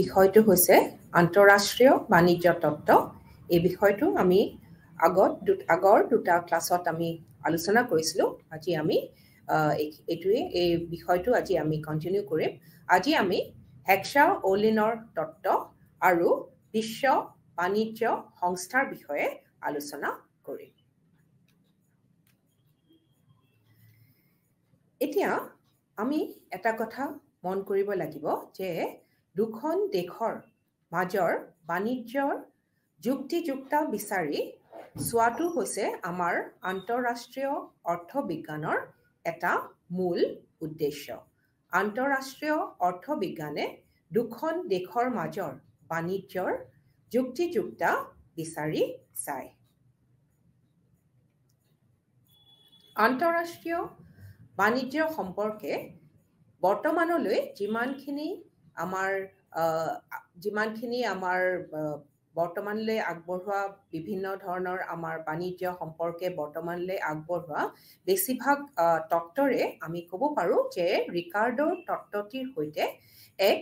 বিষয়টো হৈছে আন্তঃৰাষ্ট্ৰীয় বাণিজ্য তত্ত্ব। এই বিষয়টো আমি আগৰ দুটা ক্লাছত আমি আলোচনা কৰিছিলোঁ। আজি আমি এই বিষয়টো আজি আমি কণ্টিনিউ কৰিম। আজি আমি হেক্সা-অ'লিনৰ তত্ত্ব আৰু বিশ্ব বাণিজ্য সংস্থাৰ বিষয়ে আলোচনা কৰিম। এতিয়া আমি এটা কথা মন কৰিব লাগিব যে দুখন দেশৰ মাজৰ বাণিজ্যৰ যুক্তিযুক্ত বিচাৰি চোৱাটো হৈছে আমাৰ আন্তঃৰাষ্ট্ৰীয় অৰ্থবিজ্ঞানৰ এটা মূল উদ্দেশ্য। আন্তঃৰাষ্ট্ৰীয় অৰ্থবিজ্ঞানে দুখন দেশৰ মাজৰ বাণিজ্যৰ যুক্তিযুক্ত বিচাৰি চায়। আন্তঃৰাষ্ট্ৰীয় বাণিজ্য সম্পৰ্কে বৰ্তমানলৈ যিমানখিনি আমাৰ বৰ্তমানলৈ আগবঢ়োৱা বিভিন্ন ধৰণৰ আমাৰ বাণিজ্য সম্পৰ্কে বৰ্তমানলৈ আগবঢ়োৱা বেছিভাগ তত্ত্বৰে আমি ক'ব পাৰোঁ যে ৰিকাৰ্ডোৰ তত্ত্বটিৰ সৈতে এক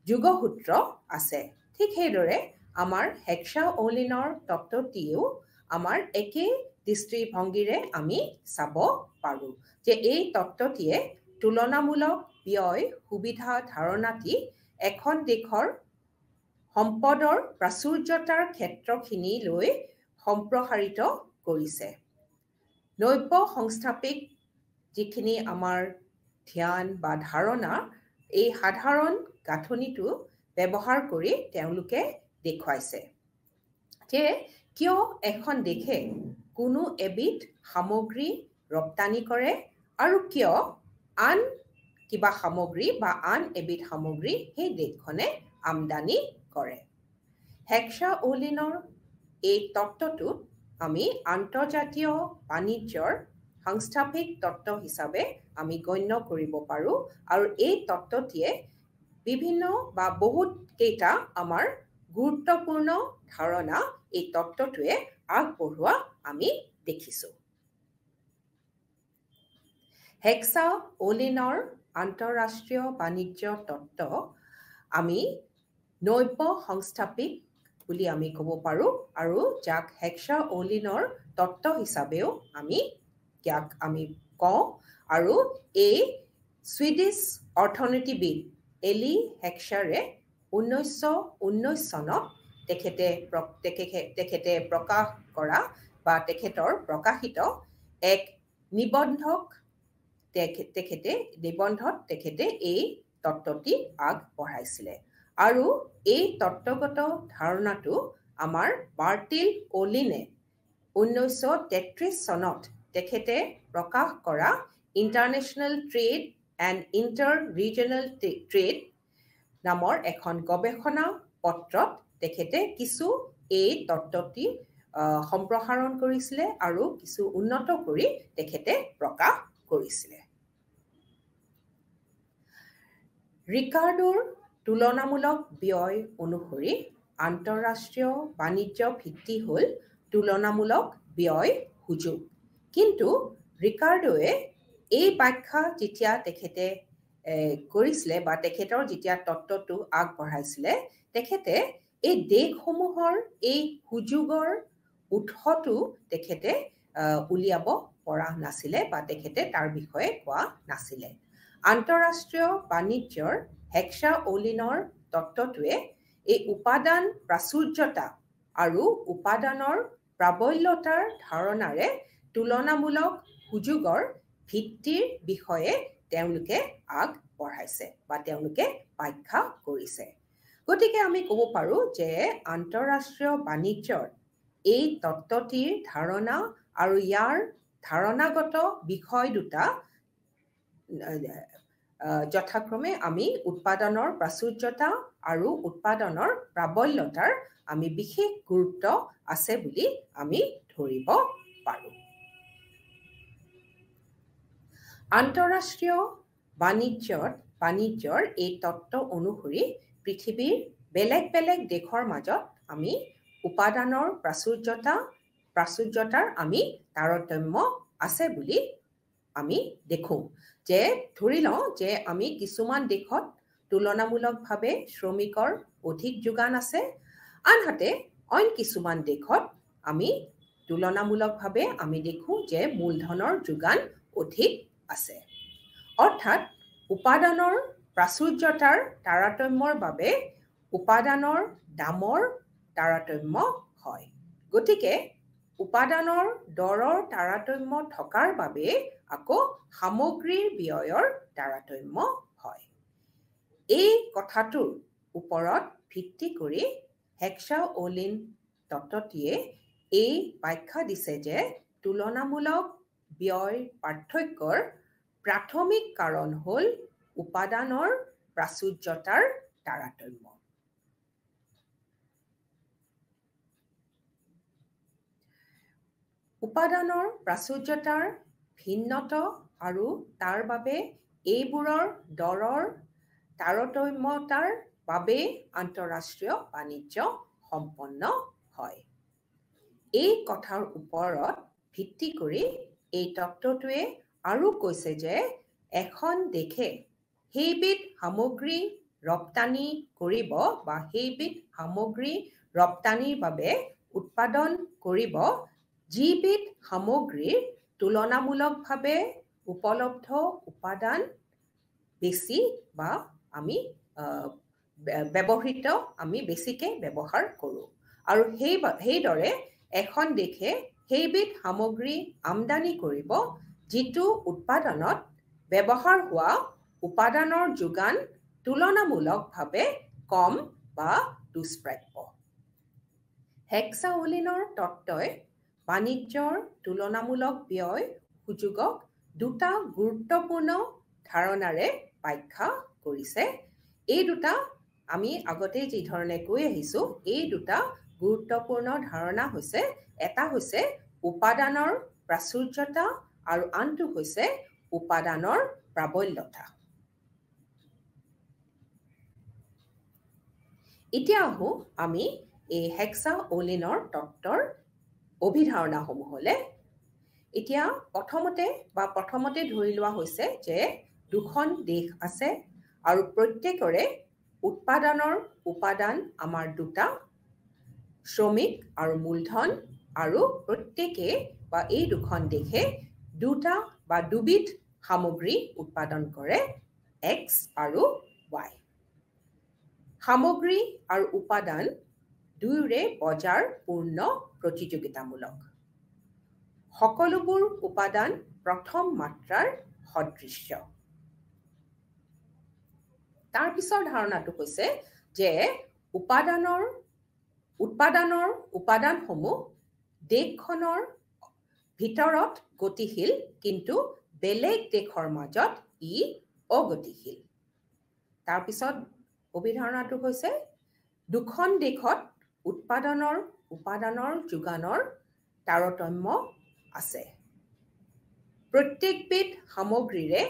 যোগসূত্ৰ আছে। ঠিক সেইদৰে আমাৰ হেক্সা-অ'লিনৰ তত্ত্বটিও আমাৰ একে দৃষ্টিভংগীৰে আমি চাব পাৰোঁ যে এই তত্ত্বটিয়ে তুলনামূলক ব্যয় সুবিধা ধাৰণাটি এখন দেশৰ সম্পদৰ প্ৰাচুৰ্যতাৰ ক্ষেত্ৰখিনিলৈ সম্প্ৰসাৰিত কৰিছে। নব্য সংস্থাপিক যিখিনি আমাৰ ধ্যান বা ধাৰণা, এই সাধাৰণ গাঁথনিটো ব্যৱহাৰ কৰি তেওঁলোকে দেখুৱাইছে যে কিয় এখন দেশে কোনো এবিধ সামগ্ৰী ৰপ্তানি কৰে আৰু কিয় আন কিবা সামগ্ৰী বা আন এবিধ সামগ্ৰী সেই দেশখনে আমদানি কৰে। হেক্সা-অ'লিনৰ এই তত্ত্বটোত আমি আন্তৰ্জাতীয় বাণিজ্যৰ সাংস্থাপিক তত্ত্ব হিচাপে আমি গণ্য কৰিব পাৰোঁ আৰু এই তত্ত্বটিয়ে বিভিন্ন বা বহুত কেইটা আমাৰ গুৰুত্বপূৰ্ণ ধাৰণা এই তত্ত্বটোৱে আগবঢ়োৱা আমি দেখিছোঁ। হেক্সা-অ'লিনৰ আন্তঃৰাষ্ট্ৰীয় বাণিজ্য তত্ত্ব আমি নব্য সংস্থাপিক বুলি আমি ক'ব পাৰোঁ আৰু যাক হেক্সা-অ'লিনৰ তত্ত্ব হিচাপেও ইয়াক আমি কওঁ। আৰু এই ছুইডিছ অৰ্থনীতিবিদ এলি হেক্সাৰে 1919 চনত তেখেতে প্ৰকাশ কৰা বা তেখেতৰ প্ৰকাশিত এক নিবন্ধত তেখেতে এই তত্ত্বটি আগবঢ়াইছিলে। আৰু এই তত্ত্বগত ধাৰণাটো আমাৰ বাৰ্টিল অ'লিনে 1933 চনত তেখেতে প্ৰকাশ কৰা international trade and inter regional trade নামৰ এখন গৱেষণা পত্ৰত তেখেতে কিছু এই তত্ত্বটি সম্প্ৰসাৰণ কৰিছিলে আৰু কিছু উন্নত কৰি তেখেতে প্ৰকাশ কৰিছিলে। ৰিকাৰ্ডোৰ তুলনামূলক ব্যয় অনুসৰি আন্তঃৰাষ্ট্ৰীয় বাণিজ্য ভিত্তি হ'ল তুলনামূলক ব্যয় সুযোগ। কিন্তু ৰিকাৰ্ডোৱে এই ব্যাখ্যা যেতিয়া তেখেতে কৰিছিলে বা তেখেতৰ যেতিয়া তত্ত্বটো আগবঢ়াইছিলে, তেখেতে এই দেশসমূহৰ এই সুযোগৰ উৎসটো তেখেতে উলিয়াব পৰা নাছিলে বা তেখেতে তাৰ বিষয়ে কোৱা নাছিলে। আন্তঃৰাষ্ট্ৰীয় বাণিজ্যৰ হেক্সা-অ'লিনৰ তত্ত্বটোৱে এই উপাদান প্ৰাচুৰ্যতা আৰু উপাদানৰ প্ৰাবল্যতাৰ ধাৰণাৰে তুলনামূলক সুযোগৰ ভিত্তিৰ বিষয়ে তেওঁলোকে আগবঢ়াইছে বা তেওঁলোকে ব্যাখ্যা কৰিছে। গতিকে আমি ক'ব পাৰোঁ যে আন্তঃৰাষ্ট্ৰীয় বাণিজ্যৰ এই তত্ত্বটিৰ ধাৰণা আৰু ইয়াৰ ধাৰণাগত বিষয় দুটা যথাক্ৰমে আমি উৎপাদনৰ প্ৰাচুৰ্যতা আৰু উৎপাদনৰ প্ৰাবল্যতাৰ আমি বিশেষ গুৰুত্ব আছে বুলি আমি ধৰিব পাৰোঁ। আন্তঃৰাষ্ট্ৰীয় বাণিজ্যৰ এই তত্ত্ব অনুসৰি পৃথিৱীৰ বেলেগ বেলেগ দেশৰ মাজত আমি উপাদানৰ প্ৰাচুৰ্যতাৰ আমি তাৰতম্য আছে বুলি আমি দেখোঁ। যে ধৰি লওঁ যে আমি কিছুমান দেশত তুলনামূলকভাৱে শ্ৰমিকৰ অধিক যোগান আছে আনহাতে অইন কিছুমান দেশত আমি তুলনামূলকভাৱে আমি দেখো যে মূলধনৰ যোগান অধিক আছে অৰ্থাৎ উপাদানৰ প্ৰাচুৰ্যতাৰ তাৰতম্যৰ বাবে উপাদানৰ দামৰ তাৰতম্য হয় গতিকে উপাদানৰ দৰৰ তাৰতম্য থকাৰ বাবে আকৌ সামগ্ৰীৰ ব্যয়ৰ তাৰতম্য হয় এই কথাটোৰ ওপৰত ভিত্তি কৰি হেক্সা-ওলিন তত্ত্বটিয়ে এই ব্যাখ্যা দিছে যে তুলনামূলক ব্যয় পাৰ্থক্যৰ প্ৰাথমিক কাৰণ হ'ল উপাদানৰ প্ৰাচুৰ্যতাৰ তাৰতম্য উপাদানৰ প্ৰাচুৰ্যতাৰ ভিন্নতা আৰু তাৰ বাবে এইবোৰৰ দৰৰ তাৰতম্যতাৰ বাবে আন্তঃৰাষ্ট্ৰীয় বাণিজ্য সম্পন্ন হয় এই কথাৰ ওপৰত ভিত্তি কৰি এই তত্ত্বটোৱে আৰু কৈছে যে এখন দেশে সেইবিধ সামগ্ৰী ৰপ্তানি কৰিব বা সেইবিধ সামগ্ৰী ৰপ্তানিৰ বাবে উৎপাদন কৰিব যিবিধ সামগ্ৰীৰ তুলনামূলকভাৱে উপলব্ধ উপাদান বেছি বা আমি ব্যৱহৃত আমি বেছিকে ব্যৱহাৰ কৰোঁ আৰু সেইদৰে এখন দেশে সেইবিধ সামগ্ৰী আমদানি কৰিব যিটো উৎপাদনত ব্যৱহাৰ হোৱা উপাদানৰ যোগান তুলনামূলকভাৱে কম বা দুষ্প্ৰাপ্য হেক্সা-ওলিনৰ তত্ত্বই বাণিজ্যৰ তুলনামূলক ব্যয় সুযোগক দুটা গুৰুত্বপূৰ্ণ ধাৰণাৰে ব্যাখ্যা কৰিছে এই দুটা আমি আগতে যি ধৰণে কৈ আহিছো এই দুটা গুৰুত্বপূৰ্ণ ধাৰণা হৈছে এটা হৈছে উপাদানৰ প্ৰাচুৰ্যতা আৰু আনটো হৈছে উপাদানৰ প্ৰাবল্যতা এতিয়া আহো আমি এই হেক্সা-ওলিনৰ তত্ত্বৰ অভিধাৰণাসমূহলৈ এতিয়া প্ৰথমতে ধৰি লোৱা হৈছে যে দুখন দেশ আছে আৰু প্ৰত্যেকৰে উৎপাদনৰ উপাদান আমাৰ দুটা শ্ৰমিক আৰু মূলধন আৰু প্ৰত্যেকে বা এই দুখন দেশে দুটা বা দুবিধ সামগ্ৰী উৎপাদন কৰে X আৰু Y সামগ্ৰী আৰু উপাদান দুয়োৰে বজাৰ পূৰ্ণ প্ৰতিযোগিতামূলক সকলোবোৰ উপাদান প্ৰথম মাত্ৰাৰ সদৃশ্য তাৰ পিছৰ ধাৰণাটো হৈছে যে উপাদানসমূহ দেশখনৰ ভিতৰত গতিশীল কিন্তু বেলেগ দেশৰ মাজত ই অগতিশীল তাৰ পিছত অভিধাৰণাটো হৈছে দুখন দেশত উপাদানৰ যোগানৰ তাৰতম্য আছে প্ৰত্যেকবিধ সামগ্ৰীৰে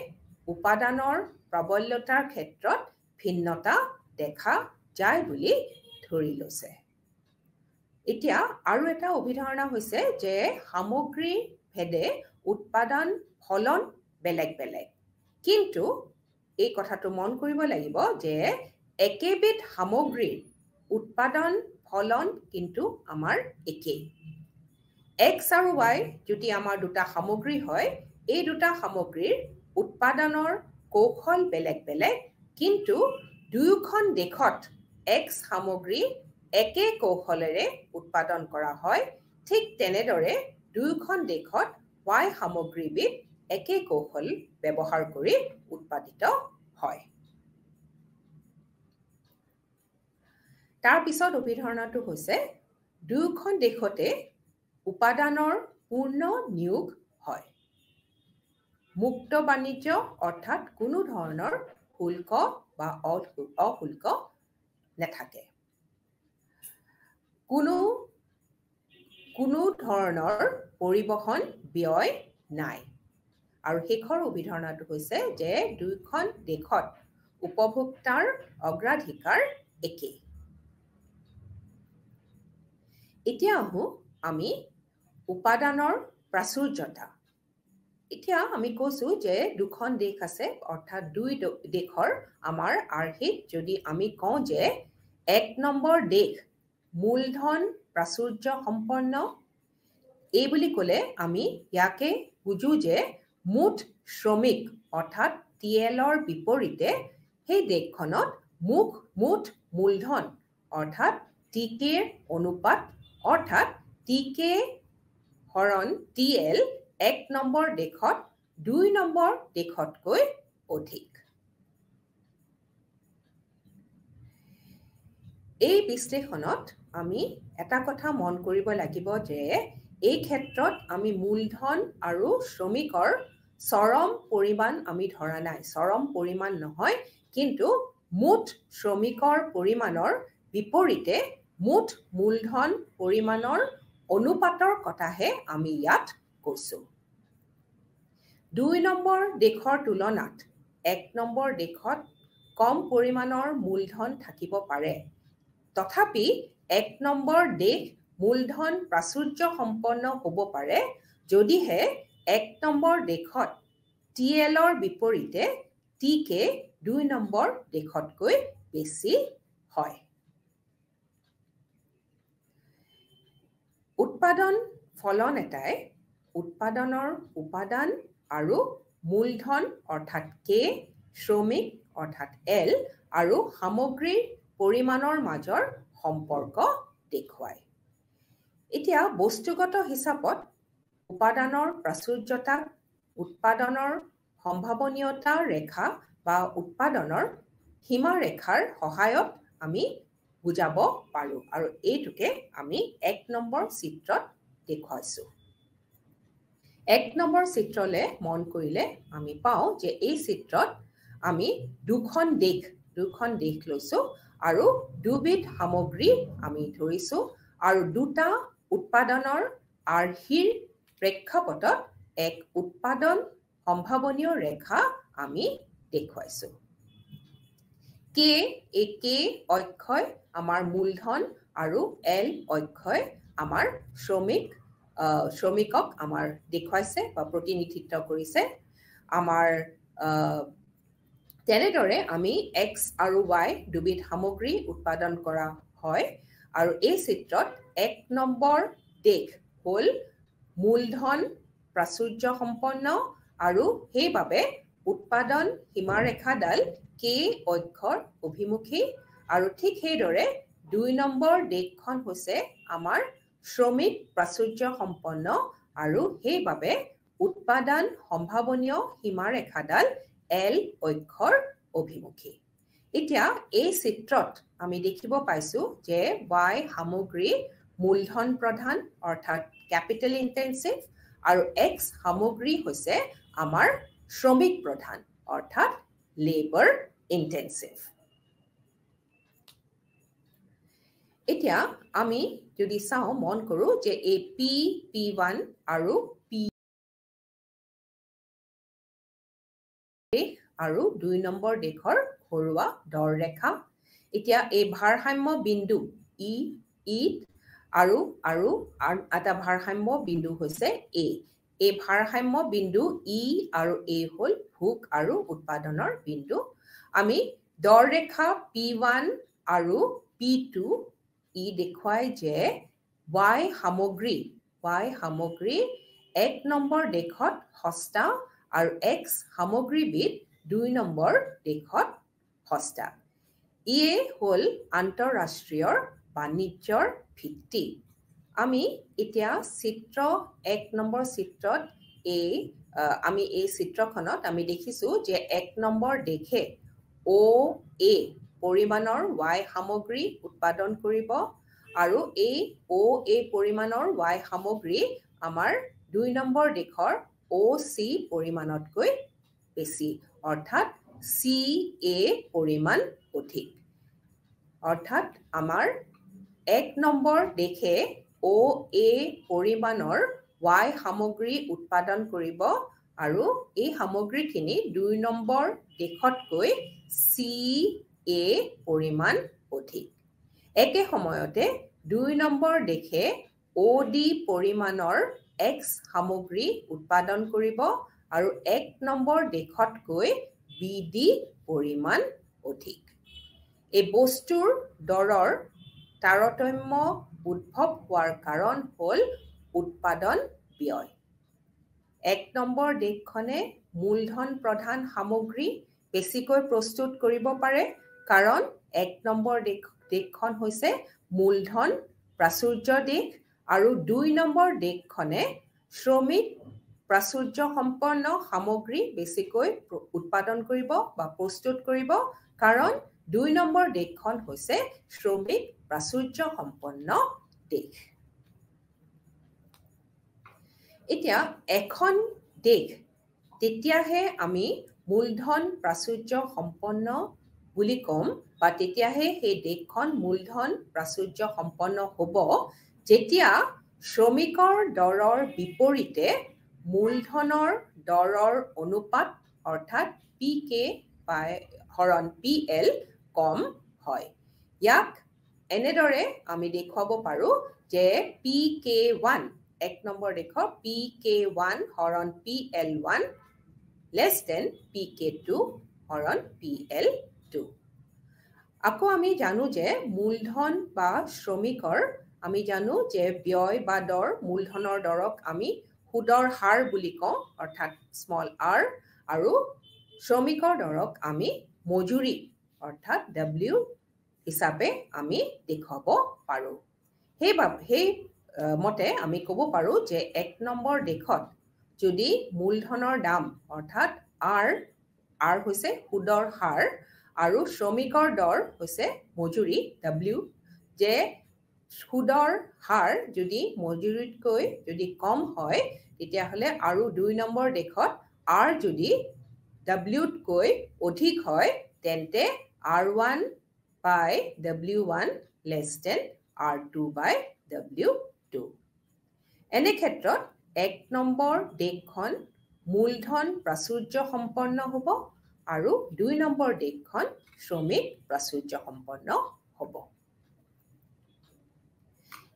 উপাদানৰ প্ৰাবল্যতাৰ ক্ষেত্ৰত ভিন্নতা দেখা যায় বুলি ধৰি লৈছে এতিয়া আৰু এটা অভিধাৰণা হৈছে যে সামগ্ৰী ভেদে উৎপাদন ফলন বেলেগ বেলেগ কিন্তু এই কথাটো মন কৰিব লাগিব যে একেবিধ সামগ্ৰীৰ উৎপাদন ফলন কিন্তু আমাৰ একেই X আৰু Y যদি আমাৰ দুটা সামগ্ৰী হয় এই দুটা সামগ্ৰীৰ উৎপাদনৰ কৌশল বেলেগ বেলেগ কিন্তু দুয়োখন দেশত X সামগ্ৰী একে কৌশলেৰে উৎপাদন কৰা হয় ঠিক তেনেদৰে দুয়োখন দেশত Y সামগ্ৰীবিধ একে কৌশল ব্যৱহাৰ কৰি উৎপাদিত হয় তাৰ পিছত অভিধাৰণাটো হৈছে দুয়োখন দেশতে উপাদানৰ পূৰ্ণ নিয়োগ হয় মুক্ত বাণিজ্য অৰ্থাৎ কোনো ধৰণৰ শুল্ক বা অশুল্ক নাথাকে কোনো ধৰণৰ পৰিবহন ব্যয় নাই আৰু শেষৰ অভিধাৰণাটো হৈছে যে দুয়োখন দেশত উপভোক্তাৰ অগ্ৰাধিকাৰ একেই এতিয়া আহো আমি উপাদানৰ প্ৰাচুৰ্যতা এতিয়া আমি কৈছো যে দুখন দেশ আছে অৰ্থাৎ দুই দেশৰ আমাৰ আৰ্হিত যদি আমি কওঁ যে এক নম্বৰ দেশ মূলধন প্ৰাচুৰ্য সম্পন্ন এই বুলি ক'লে আমি ইয়াকে বুজো যে মুঠ শ্ৰমিক অৰ্থাৎ টিএলৰ বিপৰীতে সেই দেশখনত মুঠ মূলধন অৰ্থাৎ টিকেৰ অনুপাত অৰ্থাৎ টিকে হৰণ টিএল এক নম্বৰ দেশত দুই নম্বৰ দেশতকৈ অধিক এই বিশ্লেষণত আমি এটা কথা মন কৰিব লাগিব যে এই ক্ষেত্ৰত আমি মূলধন আৰু শ্ৰমিকৰ চৰম পৰিমাণ আমি ধৰা নাই চৰম পৰিমাণ নহয় কিন্তু মুঠ শ্ৰমিকৰ পৰিমাণৰ বিপৰীতে মুঠ মূলধন পৰিমাণৰ অনুপাতৰ কথাহে আমি ইয়াত কৈছো দুই নম্বৰ দেশৰ তুলনাত এক নম্বৰ দেশত কম পৰিমাণৰ মূলধন থাকিব পাৰে তথাপি এক নম্বৰ দেশ মূলধন প্ৰাচুৰ্য সম্পন্ন হ'ব পাৰে যদিহে এক নম্বৰ দেশত টিএলৰ বিপৰীতে টিকে দুই নম্বৰ দেশতকৈ বেছি হয় উৎপাদন ফলন এটাই উৎপাদনৰ উপাদান আৰু মূলধন অৰ্থাৎ কে শ্ৰমিক অৰ্থাৎ এল আৰু সামগ্ৰীৰ পৰিমাণৰ মাজৰ সম্পৰ্ক দেখুৱায় এতিয়া বস্তুগত হিচাপত উপাদানৰ প্ৰাচুৰ্যতা উৎপাদনৰ সম্ভাৱনীয়তা ৰেখা বা উৎপাদনৰ সীমাৰেখাৰ সহায়ত আমি বুজাব পাৰো আৰু এইটোকে আমি এক নম্বৰ চিত্ৰত দেখুৱাইছো এক নম্বৰ চিত্ৰলে মন কৰিলে আমি পাওঁ যে এই চিত্ৰত আমি দুখন দেশ লৈছো আৰু দুবিধ সামগ্ৰী আমি ধৰিছো আৰু দুটা উৎপাদনৰ আৰ্হিৰ প্ৰেক্ষাপটত এক উৎপাদন সম্ভাৱনীয় ৰেখা আমি দেখুৱাইছো কে অক্ষয় আমাৰ মূলধন আৰু এল অক্ষয় আমাৰ শ্ৰমিকক আমাৰ দেখুৱাইছে বা প্ৰতিনিধিত্ব কৰিছে আমাৰ তেনেদৰে আমি x আৰু y দুবিধ সামগ্ৰী উৎপাদন কৰা হয় আৰু এই চিত্ৰত এক নম্বৰ দেশ হ'ল মূলধন প্ৰাচুৰ্য সম্পন্ন আৰু সেইবাবে উৎপাদন সীমাৰেখাডাল কে অক্ষৰ অভিমুখী আৰু ঠিক সেইদৰে দুই নম্বৰ দেশখন হৈছে আমাৰ শ্ৰমিক প্ৰাচুৰ্য সম্পন্ন আৰু সেইবাবে উৎপাদন সম্ভাৱনীয় সীমাৰেখাডাল এল অক্ষৰ অভিমুখী এতিয়া এই চিত্ৰত আমি দেখিব পাইছো যে y সামগ্ৰী মূলধন প্ৰধান অৰ্থাৎ ক্যাপিটেল ইন্টেনসিভ আৰু x সামগ্ৰী হৈছে আমাৰ শ্ৰমিক প্ৰধান অৰ্থাৎ লেবাৰ ইন্টেনসিভ এতিয়া আমি যদি চাও মন কৰো যে এই P1 আৰু আৰু দুই নম্বৰ দেশৰ ঘৰুৱা দৰ ৰেখা এতিয়া এই ভাৰসাম্য বিন্দু ই আৰু এটা ভাৰসাম্য বিন্দু হৈছে এ এই ভাৰসাম্য বিন্দু ই আৰু এ হ'ল ভোগ আৰু উৎপাদনৰ বিন্দু আমি দৰ ৰেখা P1 আৰু P2 ই দেখুৱাই যে y সামগ্ৰী এক নম্বৰ দেশত সস্তা আৰু x সামগ্ৰীবিধ দুই নম্বৰ দেশত সস্তা ইয়ে হ'ল আন্তঃৰাষ্ট্ৰীয় বাণিজ্যৰ ভিত্তি আমি এতিয়া চিত্ৰ এক নম্বৰ চিত্ৰত আমি এই চিত্ৰখনত আমি দেখিছো যে এক নম্বৰ দেশে OA পৰিমাণৰ y সামগ্ৰী উৎপাদন কৰিব আৰু এই OA পৰিমাণৰ y সামগ্ৰী আমাৰ দুই নম্বৰ দেশৰ OC পৰিমাণতকৈ বেছি অৰ্থাৎ CA পৰিমাণ অধিক অৰ্থাৎ আমাৰ এক নম্বৰ দেশে OA পৰিমাণৰ y সামগ্ৰী উৎপাদন কৰিব আৰু এই সামগ্ৰীখিনি দুই নম্বৰ দেশতকৈ CA পৰিমাণ অধিক একে সময়তে দুই নম্বৰ দেশে OD পৰিমাণৰ X সামগ্ৰী উৎপাদন কৰিব আৰু 1 নম্বৰ দেশতকৈ BD পৰিমাণ অধিক এই বস্তুৰ দৰৰ তাৰতম্য উদ্ভৱ হোৱাৰ কাৰণ হ'ল উৎপাদন ব্যয় 1 নম্বৰ দেশখনে মূলধন প্ৰধান সামগ্ৰী বেছিকৈ প্ৰস্তুত কৰিব পাৰে কাৰণ 1 নম্বৰ দেশখন হৈছে মূলধন প্ৰাচুৰ্য দেশ আৰু 2 নম্বৰ দেশখনে শ্ৰমিক প্ৰাচুৰ্য সম্পন্ন সামগ্ৰী বেছিকৈ উৎপাদন কৰিব বা প্ৰস্তুত কৰিব কাৰণ 2 নম্বৰ দেশখন হৈছে শ্ৰমিক প্ৰাচুৰ্য সম্পন্ন দেশ এতিয়া এখন দেশ তেতিয়াহে আমি মূলধন প্ৰাচুৰ্য সম্পন্ন বুলি কম বা তেতিয়াহে সেই দেশখন মূলধন প্ৰাচুৰ্য সম্পন্ন হ'ব যেতিয়া শ্ৰমিকৰ দৰৰ বিপৰীতে মূলধনৰ দৰৰ অনুপাত অৰ্থাৎ PK হৰণ PL কম হয় ইয়াক এনেদৰে আমি দেখুৱাব পাৰো যে PK1 1 নম্বৰ দেশৰ PK1 হৰণ PL1 less than PK2 হৰণ PL2 আকৌ আমি জানো যে মূলধন বা শ্ৰমিকৰ আমি জানো যে ব্যয় বা দৰ মূলধনৰ দৰক আমি সুদৰ হাৰ বুলি কওঁ অৰ্থাৎ স্মল r আৰু শ্ৰমিকৰ দৰক আমি মজুৰি অৰ্থাৎ W হিচাপে আমি দেখুৱাব পাৰো সেই মতে আমি ক'ব পাৰো যে 1 নম্বৰ দেশত যদি মূলধনৰ দাম অৰ্থাৎ r হৈছে সুদৰ হাৰ আৰু শ্ৰমিকৰ দৰ হৈছে মজুৰি W যে সুদৰ হাৰ যদি মজুৰিতকৈ যদি কম হয় তেতিয়াহ'লে আৰু 2 নম্বৰ দেশত r যদি W-তকৈ অধিক হয় তেন্তে R1 by W1 less than R2 by W2 এনে ক্ষেত্ৰত 1 নম্বৰ দেশখন মূলধন প্ৰাচুৰ্য সম্পন্ন হ'ব আৰু 2 নম্বৰ দেশখন শ্ৰমিক প্ৰাচুৰ্য সম্পন্ন হ'ব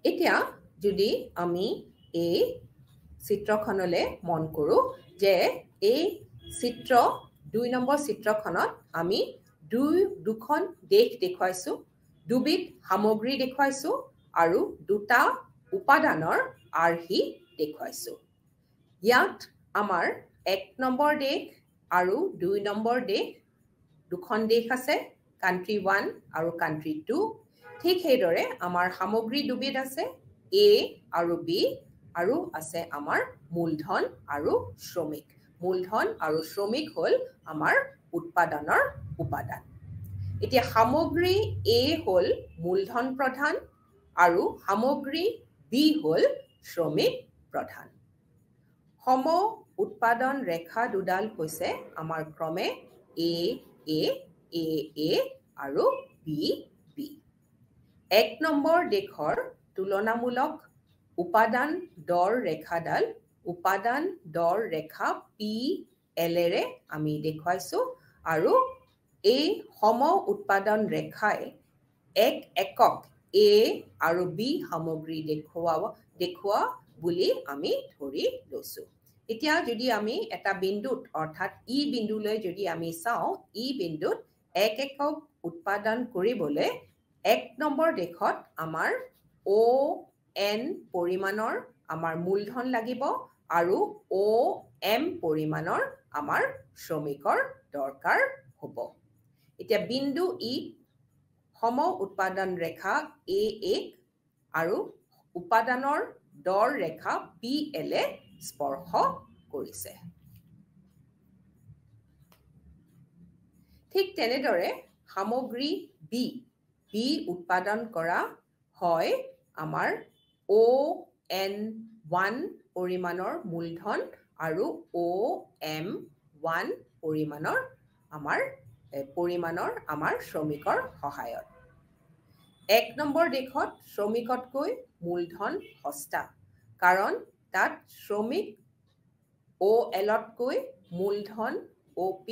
এতিয়া যদি আমি এই চিত্ৰখনলৈ মন কৰো যে এই চিত্ৰ 2 নম্বৰ চিত্ৰখনত আমি দুখন দেশ দেখুৱাইছো দুবিধ সামগ্ৰী দেখুৱাইছো আৰু দুটা উপাদানৰ আৰ্হি দেখুৱাইছো ইয়াত আমাৰ 1 নম্বৰ দেশ আৰু 2 নম্বৰ দেশ দুখন দেশ আছে কান্ট্ৰি 1 আৰু কান্ট্ৰি 2 ঠিক সেইদৰে আমাৰ সামগ্ৰী দুবিধ আছে A আৰু B আৰু আছে আমাৰ মূলধন আৰু শ্ৰমিক মূলধন আৰু শ্ৰমিক হ'ল আমাৰ উৎপাদনৰ উপাদান এতিয়া সামগ্ৰী A হ'ল মূলধন প্ৰধান আৰু সামগ্ৰী B হ'ল শ্ৰমিক প্ৰধান সম উৎপাদন ৰেখা দুডাল হৈছে আমাৰ ক্ৰমে A আৰু B 1 নম্বৰ দেশৰ তুলনামূলক উপাদান দৰ ৰেখাডাল উপাদান দৰ ৰেখা PL ৰে আমি দেখুৱাইছো আৰু এই সম উৎপাদন ৰেখাই একক A আৰু B সামগ্ৰী দেখুৱা বুলি আমি ধৰি লৈছো এতিয়া যদি আমি এটা বিন্দুত অৰ্থাৎ E বিন্দুলৈ যদি আমি চাওঁ E বিন্দুত একক উৎপাদন কৰিবলৈ 1 নম্বৰ দেশত আমাৰ ON পৰিমাণৰ আমাৰ মূলধন লাগিব আৰু OM পৰিমাণৰ আমাৰ শ্ৰমিকৰ দৰকাৰ হ'ব এতিয়া বিন্দু E সম উৎপাদন ৰেখা A1 আৰু উপাদানৰ দৰ ৰেখা PL এ স্পৰ্শ কৰিছে ঠিক তেনেদৰে সামগ্ৰী B উৎপাদন কৰা হয় আমাৰ ON1 পৰিমাণৰ মূলধন আৰু OM1 পৰিমাণৰ আমাৰ শ্ৰমিকৰ সহায়ত 1 নম্বৰ দেশত শ্ৰমিকতকৈ মূলধন সস্তা কাৰণ তাত শ্ৰমিক OLতকৈ মূলধন OP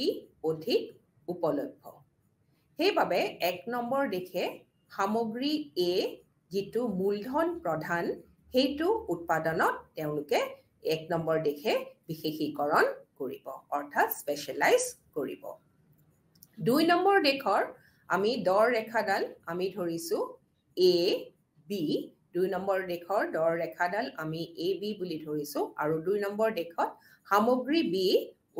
অধিক উপলব্ধ সেইবাবে 1 নম্বৰ দেশে সামগ্ৰী A যিটো মূলধন প্ৰধান সেইটো উৎপাদনত তেওঁলোকে 1 নম্বৰ দেশে বিশেষীকৰণ কৰিব অৰ্থাৎ স্পেশালাইজ কৰিব 2 নম্বৰ দেশৰ আমি দৰ ৰেখাডাল আমি ধৰিছো A B 2 নম্বৰ দেশৰ দৰ ৰেখাডাল আমি AB বুলি ধৰিছো আৰু 2 নম্বৰ দেশত সামগ্ৰী B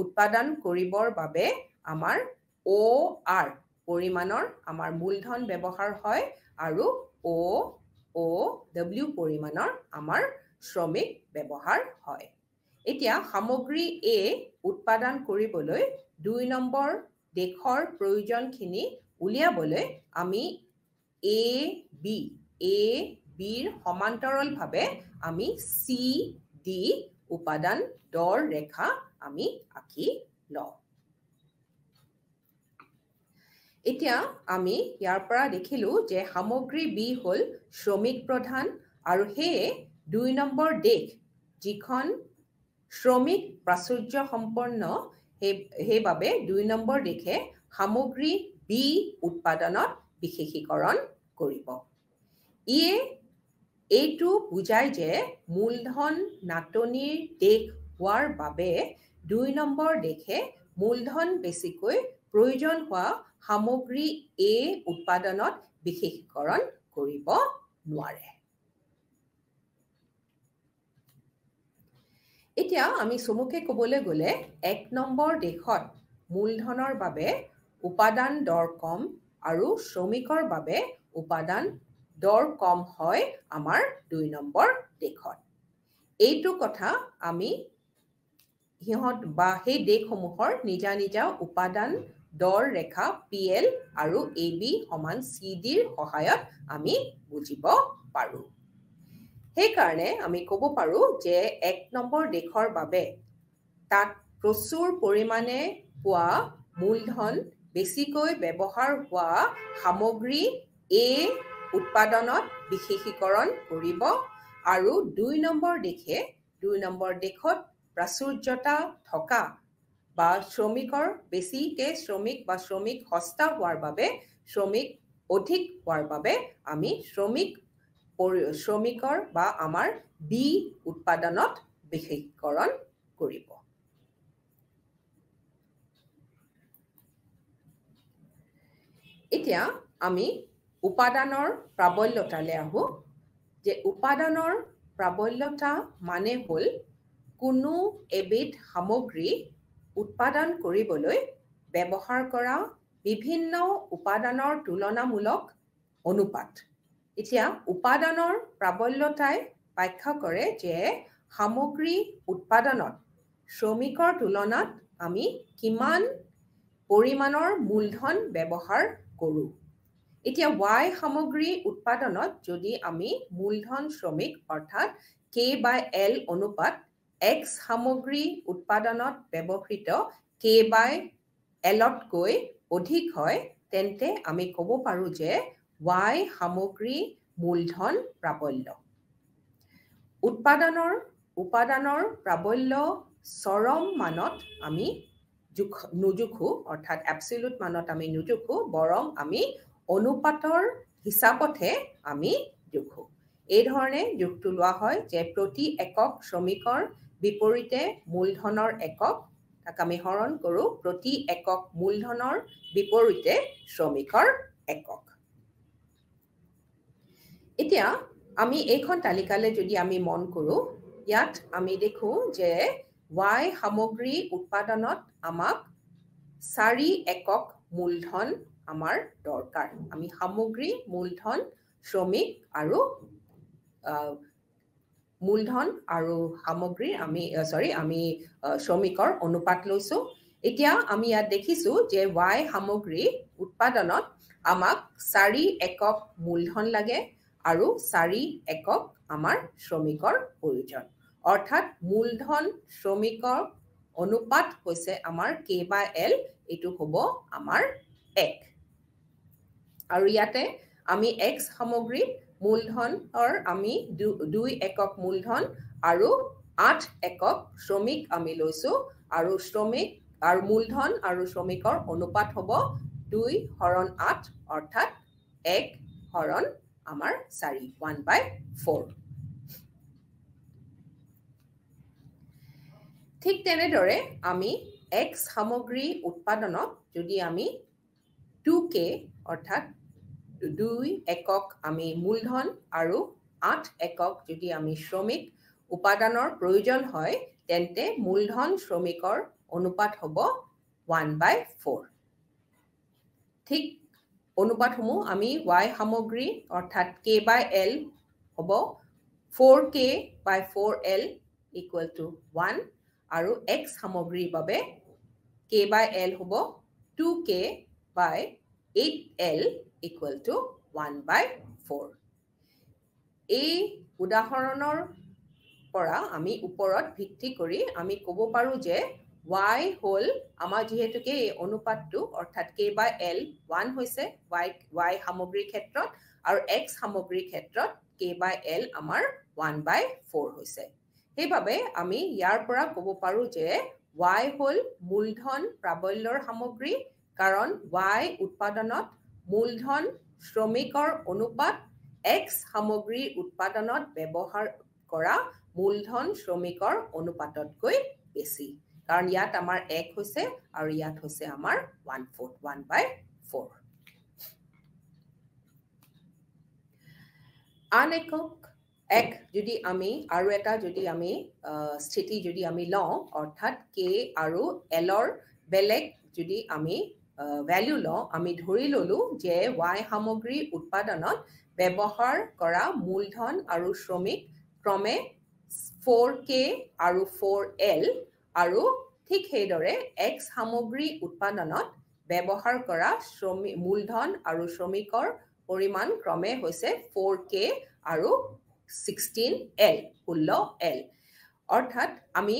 উৎপাদন কৰিবৰ বাবে আমাৰ OR পৰিমাণৰ আমাৰ মূলধন ব্যৱহাৰ হয় আৰু OW পৰিমাণৰ আমাৰ শ্ৰমিক ব্যৱহাৰ হয় এতিয়া সামগ্ৰী A উৎপাদন কৰিবলৈ 2 নম্বৰ দেশৰ প্ৰয়োজনখিনি উলিয়াবলৈ আমি ABৰ সমান্তৰালভাৱে আমি CD উপাদান দৰ ৰেখা আমি আঁকি লওঁ এতিয়া আমি ইয়াৰ পৰা দেখিলো যে সামগ্ৰী B হল শ্ৰমিক প্ৰধান আৰু হে 2 নম্বৰ দেশ যিখন শ্ৰমিক প্ৰাচুৰ্য সম্পন্ন হেবাবে 2 নম্বৰ দেশে সামগ্ৰী B উৎপাদনত বিশেষীকৰণ কৰিব এইটো বুজায় যে মূলধন নাটনিৰ দেশ হোৱাৰ বাবে 2 নম্বৰ দেশে মূলধন বেছিকৈ প্ৰয়োজন হোৱা সামগ্ৰী A উৎপাদনত বিশেষীকৰণ কৰিব নোৱাৰে এতিয়া আমি চমুকে ক'বলৈ গ'লে 1 নম্বৰ দেশত মূলধনৰ বাবে উপাদান দৰ কম আৰু শ্ৰমিকৰ বাবে উপাদান দৰ কম হয় আমাৰ 2 নম্বৰ দেশত এইটো কথা আমি হিহত বা সেই দেশসমূহৰ নিজা নিজা উপাদান দৰ ৰেখা PL আৰু AB সমান CDৰ সহায়ত আমি বুজিব পাৰো সেই কাৰণে আমি ক'ব পাৰো যে 1 নম্বৰ দেশৰ বাবে তাত প্ৰচুৰ পৰিমাণে পোৱা মূলধন বেছিকৈ ব্যৱহাৰ হোৱা সামগ্ৰী A উৎপাদনত বিশেষীকৰণ কৰিব আৰু 2 নম্বৰ দেশত প্ৰাচুৰ্যতা থকা বা শ্ৰমিকৰ বেছিকে শ্ৰমিক বা শ্ৰমিক হস্তা হোৱাৰ বাবে শ্ৰমিক অধিক হোৱাৰ বাবে আমি শ্ৰমিকৰ বা আমাৰ B উৎপাদনত বিশেষীকৰণ কৰিব এতিয়া আমি উপাদানৰ প্ৰাবল্যতালৈ আহো যে উপাদানৰ প্ৰাবল্যতা মানে হ'ল কোনো এবিধ সামগ্ৰী উৎপাদন কৰিবলৈ ব্যৱহাৰ কৰা বিভিন্ন উপাদানৰ তুলনামূলক অনুপাত এতিয়া উপাদানৰ প্ৰাবল্যতাই ব্যাখ্যা কৰে যে সামগ্ৰী উৎপাদনত শ্ৰমিকৰ তুলনাত আমি কিমান পৰিমাণৰ মূলধন ব্যৱহাৰ কৰো এতিয়া Y সামগ্ৰী উৎপাদনত যদি আমি মূলধন শ্ৰমিক অৰ্থাৎ K/L অনুপাত X সামগ্ৰী উৎপাদনত ব্যৱহৃত K/Lতকৈ অধিক হয় তেন্তে আমি ক'ব পাৰো যে Y সামগ্ৰী মূলধন প্ৰাবল্য উপাদানৰ প্ৰাবল্য চৰম মানত আমি নুজুখো অৰ্থাৎ এবছলিউট মানত আমি নুজুখো বৰং আমি অনুপাতৰ হিচাপতহে আমি জুখো এই ধৰণে জুখটো লোৱা হয় যে প্ৰতি একক শ্ৰমিকৰ বিপৰীতে মূলধনৰ একক তাক আমি হৰণ কৰো প্ৰতি একক মূলধনৰ বিপৰীতে শ্ৰমিকৰ একক এতিয়া আমি এইখন তালিকালৈ যদি আমি মন কৰো ইয়াত আমি দেখো যে Y সামগ্ৰী উৎপাদনত আমাক 4 একক মূলধন আমাৰ দৰকাৰ আমি সামগ্ৰী মূলধন শ্ৰমিক আৰু মূলধন আৰু সামগ্ৰী আমি শ্ৰমিকৰ অনুপাত লৈছো এতিয়া আমি ইয়াত দেখিছো যে Y সামগ্ৰী উৎপাদনত আমাক 4 একক মূলধন লাগে আৰু 4 একক আমাৰ শ্ৰমিকৰ প্ৰয়োজন অৰ্থাৎ মূলধন শ্ৰমিকৰ অনুপাত হৈছে আমাৰ K/L এটো হ'ব আমাৰ 1 আৰু ইয়াতে আমি X সামগ্ৰী মূলধনৰ আমি 2 একক মূলধন আৰু 8 একক শ্ৰমিক আমি লৈছো আৰু শ্ৰমিক আৰু মূলধন আৰু শ্ৰমিকৰ অনুপাত হ'ব 2/8 অৰ্থাৎ 1 হৰণ আমাৰ 4 1/4 ঠিক তেনেদৰে আমি X সামগ্ৰী উৎপাদনত যদি আমি 2K অৰ্থাৎ 2 একক আমি মূলধন আৰু 8 একক যদি আমি শ্ৰমিক উপাদানৰ প্ৰয়োজন হয় তেন্তে মূলধন শ্ৰমিকৰ অনুপাত হ'ব 1/4 ঠিক অনুপাতসমূহ আমি Y সামগ্ৰী অৰ্থাৎ K/L হ'ব 4K/4L = 1 আৰু X সামগ্ৰীৰ বাবে K/L হ'ব 2K/8L = 1/4 এই উদাহৰণৰ পৰা আমি ওপৰত ভিত্তি কৰি আমি ক'ব পাৰো যে Y হল আমাৰ যেহেতুকে এই অনুপাতটো অৰ্থাৎ K/L 1 হৈছে Y সামগ্ৰীৰ ক্ষেত্ৰত আৰু X সামগ্ৰীৰ ক্ষেত্ৰত K/L আমাৰ 1/4 হৈছে সেইভাবে আমি ইয়াৰ পৰা ক'ব পাৰো যে Y হল মূলধন প্ৰাবল্যৰ সামগ্ৰী কাৰণ Y উৎপাদনত মূলধন শ্ৰমিকৰ অনুপাত X সামগ্ৰীৰ উৎপাদনত ব্যৱহাৰ কৰা মূলধন শ্ৰমিকৰ অনুপাততকৈ বেছি কাৰণ ইয়াত আমাৰ 1 হৈছে আৰু ইয়াত হৈছে আমাৰ 1/4 আন একক এক যদি আমি আৰু এটা যদি আমি স্থিতি যদি আমি লওঁ অৰ্থাৎ K আৰু L ৰ বেলেগ যদি আমি ভ্যালু লওঁ আমি ধৰি ললো যে Y সামগ্ৰী উৎপাদনত ব্যৱহাৰ কৰা মূলধন আৰু শ্ৰমিক ক্ৰমে 4K আৰু 4L আৰু ঠিক সেইদৰে X সামগ্ৰী উৎপাদনত ব্যৱহাৰ কৰা মূলধন আৰু শ্ৰমিকৰ পৰিমাণ ক্ৰমে হৈছে 4K আৰু 16L অৰ্থাৎ আমি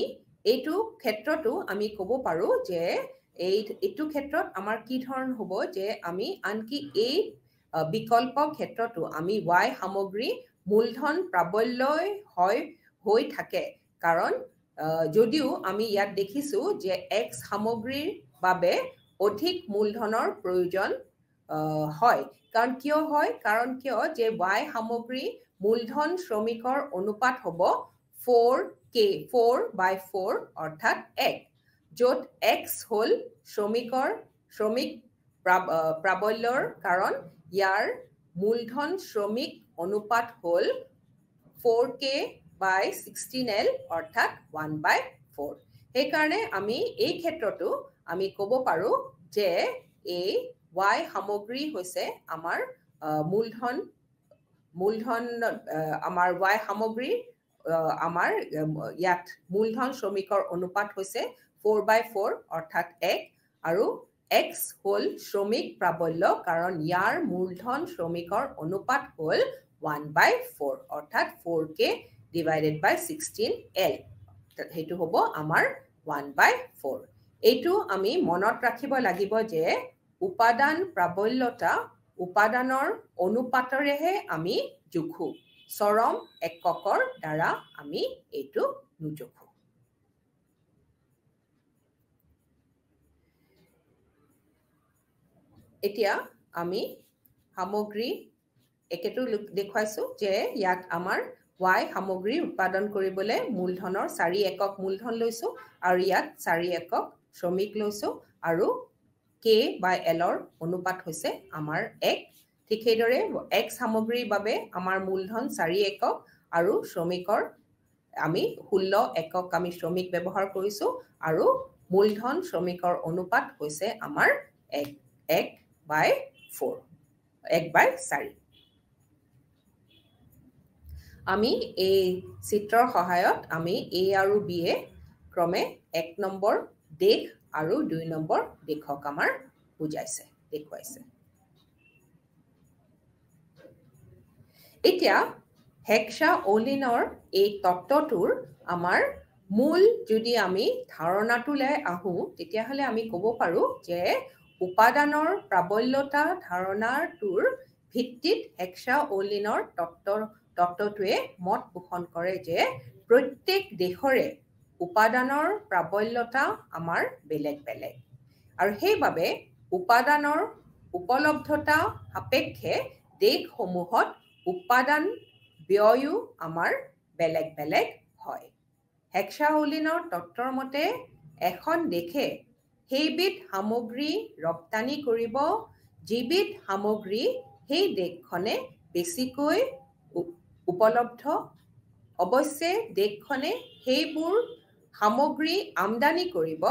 এইটো ক্ষেত্ৰটো আমি ক'ব পাৰো যে এইটো ক্ষেত্ৰত আমাৰ কি ধৰণ হ'ব যে আমি আনকি এই বিকল্প ক্ষেত্ৰটো আমি Y সামগ্ৰী মূলধন প্ৰাবল্যই হৈ থাকে কাৰণ যদিও আমি ইয়াত দেখিছো যে X সামগ্ৰীৰ বাবে অধিক মূলধনৰ প্ৰয়োজন হয় কাৰণ কিয় হয় কাৰণ কিয় যে Y সামগ্ৰী মূলধন শ্ৰমিকৰ অনুপাত হ'ব 4/4 অৰ্থাৎ 1 য'ত X হল শ্ৰমিক প্ৰাবল্যৰ কাৰণ ইয়াৰ মূলধন শ্ৰমিক অনুপাত হল 4K/16L অৰ্থাৎ 1/4 সেইকাৰণে আমি এই ক্ষেত্ৰটো আমি ক'ব পাৰো যে এই Y সামগ্ৰী হৈছে আমাৰ মূলধন আমাৰ Y সামগ্ৰী আমাৰ ইয়াত মূলধন শ্ৰমিকৰ অনুপাত হৈছে 4/4 অৰ্থাৎ 1 আৰু X হল শ্ৰমিক প্ৰাবল্য কাৰণ ইয়াৰ মূলধন শ্ৰমিকৰ অনুপাত হল 1/4 অৰ্থাৎ 4K/16L হেতু হ'ব আমাৰ 1/4 এইটো আমি মনত ৰাখিব লাগিব যে উপাদান প্ৰাবল্যতা উপাদানৰ অনুপাতৰেহে আমি জোখো চৰম এককৰ দ্বাৰা আমি এইটো নুজোখো এতিয়া আমি সামগ্ৰী একেটো দেখুৱাইছো যে ইয়াত আমাৰ Y সামগ্ৰী উৎপাদন কৰিবলৈ মূলধনৰ 4 একক মূলধন লৈছো আৰু ইয়াত 4 একক শ্ৰমিক লৈছো আৰু K/L ৰ অনুপাত হৈছে আমাৰ 1 ঠিক সেইদৰে X সামগ্ৰীৰ বাবে আমাৰ মূলধন 4 একক আৰু শ্ৰমিকৰ আমি 16 একক আমি শ্ৰমিক ব্যৱহাৰ কৰিছো আৰু মূলধন শ্ৰমিকৰ অনুপাত হৈছে আমাৰ 1/4 আমি এই চিত্ৰৰ সহায়ত আমি A আৰু B এ ক্ৰমে 1 নম্বৰ দেশ আৰু 2 নম্বৰ দেশক আমাৰ দেখুৱাইছে এতিয়া হেক্সাঅলিনৰ এই তত্ত্বটোৰ আমাৰ মূল যদি আমি ধাৰণাটোলৈ আহো তেতিয়াহলে আমি ক'ব পাৰো যে উপাদানৰ প্ৰাবল্যতা ধাৰণাটোৰ ভিত্তিত হেক্সাঅলিনৰ তত্ত্বটোৱে মত পোষণ কৰে যে প্ৰত্যেক দেশৰে উপাদানৰ প্ৰাবল্যতা আমাৰ বেলেগ বেলেগ আৰু সেইবাবে উপাদানৰ উপলব্ধতা সাপেক্ষে দেশসমূহত উপাদান ব্যয়ও আমাৰ বেলেগ বেলেগ হয় হেক্সাওলিনৰ তত্ত্বৰ মতে এখন দেশে সেইবিধ সামগ্ৰী ৰপ্তানি কৰিব যিবিধ সামগ্ৰী সেই দেশখনে বেছিকৈ উপলব্ধ। অৱশ্যে দেশখনে সেইবোৰ সামগ্ৰী আমদানি কৰিব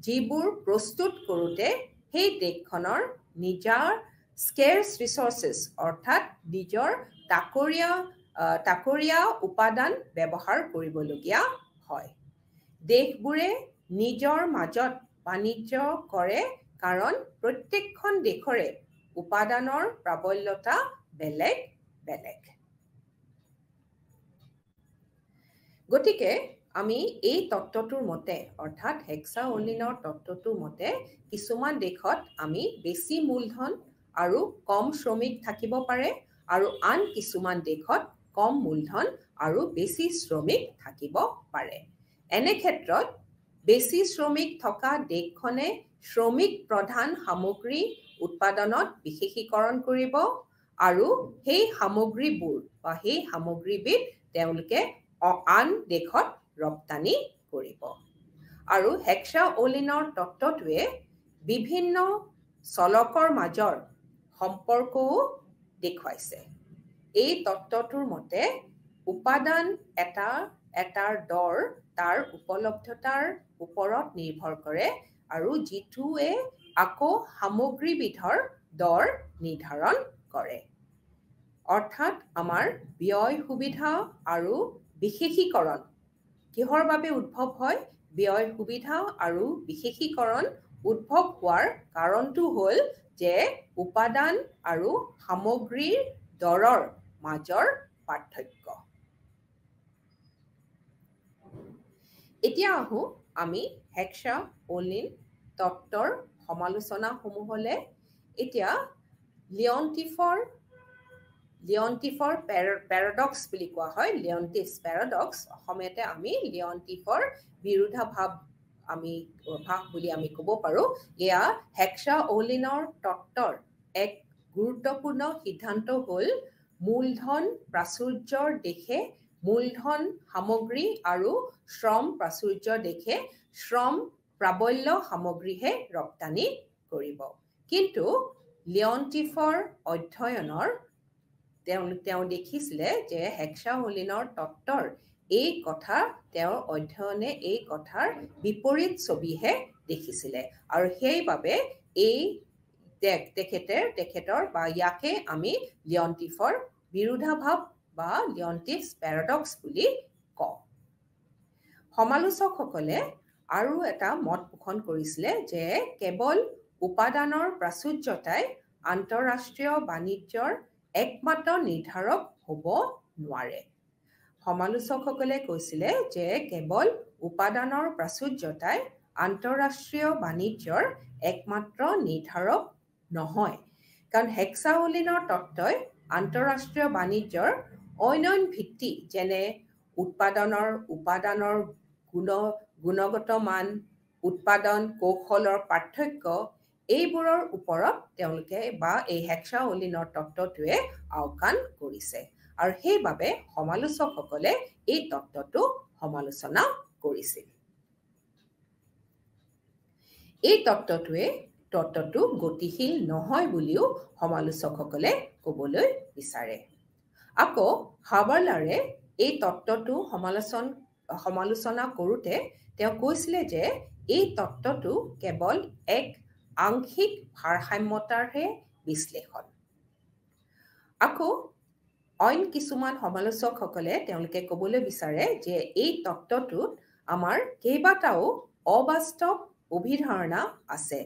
যিবোৰ প্ৰস্তুত কৰোঁতে সেই দেশখনৰ নিজৰ স্কেৰ্ছ ৰিচৰ্চেছ অৰ্থাৎ নিজৰ তাকৰীয়া উপাদান ব্যৱহাৰ কৰিবলগীয়া হয়। দেশবোৰে নিজৰ মাজত বাণিজ্য কৰে কাৰণ প্ৰত্যেকখন দেশৰে উপাদানৰ প্ৰাবল্যতা বেলেগ বেলেগ। গতিকে আমি এই তত্ত্বটোৰ মতে অৰ্থাৎ হেক্সাওলিনৰ তত্ত্বটোৰ মতে কিছুমান দেশত আমি বেছি মূলধন আৰু কম শ্ৰমিক থাকিব পাৰে আৰু আন কিছুমান দেশত কম মূলধন আৰু বেছি শ্ৰমিক থাকিব পাৰে। এনে ক্ষেত্ৰত বেছি শ্ৰমিক থকা দেশখনে শ্ৰমিক প্ৰধান সামগ্ৰী উৎপাদনত বিশেষীকৰণ কৰিব আৰু সেই সামগ্ৰীবোৰ বা সেই সামগ্ৰীবিধ তেওঁলোকে আন দেশত ৰপ্তানি কৰিব। আৰু হেক্সাওলিনৰ তত্ত্বটোৱে বিভিন্ন চলকৰ মাজৰ সম্পৰ্কও দেখুৱাইছে। এই তত্ত্বটোৰ মতে উপাদান এটাৰ দৰ তাৰ উপলব্ধতাৰ ওপৰত নিৰ্ভৰ কৰে আৰু যিটোৱে আকৌ সামগ্ৰীবিধৰ দৰ নিৰ্ধাৰণ কৰে। অৰ্থাৎ আমাৰ ব্যয় সুবিধা আৰু বিশেষীকৰণ কিহৰ বাবে উদ্ভৱ হয়? ব্যয় সুবিধা আৰু বিশেষীকৰণ উদ্ভৱ হোৱাৰ কাৰণটো হ'ল যে উপাদান আৰু সামগ্ৰীৰ দৰৰ মাজৰ পাৰ্থক্য। এতিয়া আহোঁ আমি হেক্সাওলিন তত্ত্বৰ সমালোচনাসমূহলৈ। এতিয়া লিঅন্টিফৰ পেৰাডক্স বুলি কোৱা হয়। লিঅন্টিফছ পেৰাডক্স অসমীয়াতে আমি লিঅন্টিফৰ বিৰোধাভাস বুলি আমি ক'ব পাৰোঁ। এয়া হেক্সাওলিনৰ তত্ত্বৰ এক গুৰুত্বপূৰ্ণ সিদ্ধান্ত হ'ল মূলধন প্ৰাচুৰ্যৰ দেশে মূলধন সামগ্ৰী আৰু শ্ৰম প্ৰাচুৰ্যৰ দেশে শ্ৰম প্ৰাবল্য সামগ্ৰীহে ৰপ্তানি কৰিব। কিন্তু লিঅন্টিফৰ অধ্যয়নৰ তেওঁ দেখিছিলে যে হেক্সাওলিনৰ তত্ত্বৰ তেওঁৰ অধ্যয়নে এই কথাৰ বিপৰীত ছবিহে দেখিছিলে আৰু সেইবাবে তেখেতৰ বা ইয়াকে আমি লিঅন্টিফৰ বিৰোধাভাস বা লিঅন্টিফছ পেৰাডক্স বুলি কওঁ। সমালোচকসকলে আৰু এটা মত পোষণ কৰিছিলে যে কেৱল উপাদানৰ প্ৰাচুৰ্যতাই আন্তঃৰাষ্ট্ৰীয় বাণিজ্যৰ একমাত্ৰ নিৰ্ধাৰক হ'ব নোৱাৰে। সমালোচকসকলে কৈছিলে যে কেৱল উপাদানৰ প্ৰাচুৰ্যতাই আন্তঃৰাষ্ট্ৰীয় বাণিজ্যৰ একমাত্ৰ নিৰ্ধাৰক নহয়, কাৰণ হেক্সাওলিনৰ তত্ত্বই আন্তঃৰাষ্ট্ৰীয় বাণিজ্যৰ অন্যান্য ভিত্তি যেনে উপাদানৰ গুণগত মান, উৎপাদন কৌশলৰ পাৰ্থক্য এইবোৰৰ ওপৰত তেওঁলোকে বা এই হেক্সাওলিনৰ তত্ত্বটোৱে আওকাণ কৰিছে আৰু সেইবাবে সমালোচকসকলে এই তত্ত্বটো সমালোচনা কৰিছিল। এই তত্ত্বটো গতিশীল নহয় বুলিও সমালোচকসকলে ক'বলৈ বিচাৰে। আকৌ হাবাৰ্লাৰে এই তত্ত্বটো সমালোচনা কৰোঁতে তেওঁ কৈছিলে যে এই তত্ত্বটো কেৱল এক আংশিক ভাৰসাম্যতাৰহে বিশ্লেষণ। আকৌ অইন কিছুমান সমালোচকসকলে তেওঁলোকে ক'বলৈ বিচাৰে যে এই তত্ত্বটোত আমাৰ কেইবাটাও অবাস্তৱ অভিধাৰণা আছে।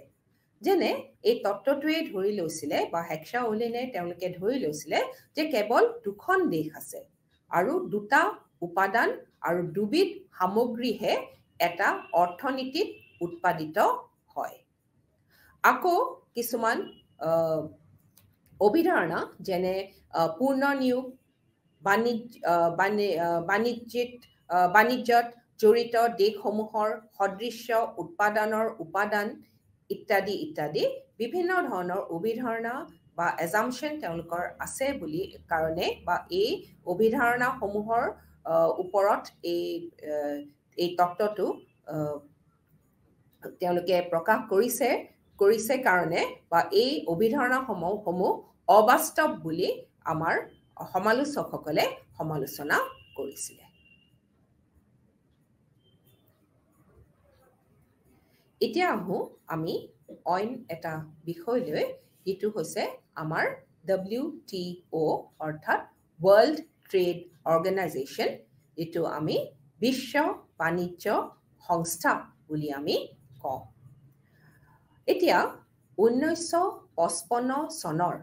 যেনে এই তত্ত্বটোৱে ধৰি লৈছিলে বা হেক্সাওলিনে তেওঁলোকে ধৰি লৈছিলে যে কেৱল দুখন দেশ আছে আৰু দুটা উপাদান আৰু দুবিধ সামগ্ৰীহে এটা অৰ্থনীতিত উৎপাদিত হয়। আকৌ কিছুমান অভিধাৰণা যেনে পূৰ্ণ নিয়োগ, বাণিজ্যত জড়িত দেশসমূহৰ সদৃশ্য উৎপাদনৰ উপাদান ইত্যাদি ইত্যাদি বিভিন্ন ধৰণৰ অভিধাৰণা বা এজাম্পশ্যন তেওঁলোকৰ আছে বুলি কাৰণে বা এই অভিধাৰণাসমূহৰ ওপৰত এই তত্ত্বটো তেওঁলোকে প্ৰকাশ কৰিছে কাৰণে বা এই অভিধাৰণাসমূহ অবাস্তৱ বুলি আমাৰ সমালোচকসকলে সমালোচনা কৰিছিলে। এতিয়া আহোঁ আমি অইন এটা বিষয়লৈ, যিটো হৈছে আমাৰ WTO অৰ্থাৎ ৱৰ্ল্ড ট্ৰেড অৰ্গেনাইজেশ্যন, যিটো আমি বিশ্ব বাণিজ্য সংস্থা বুলি আমি কওঁ। এতিয়া 1955 চনৰ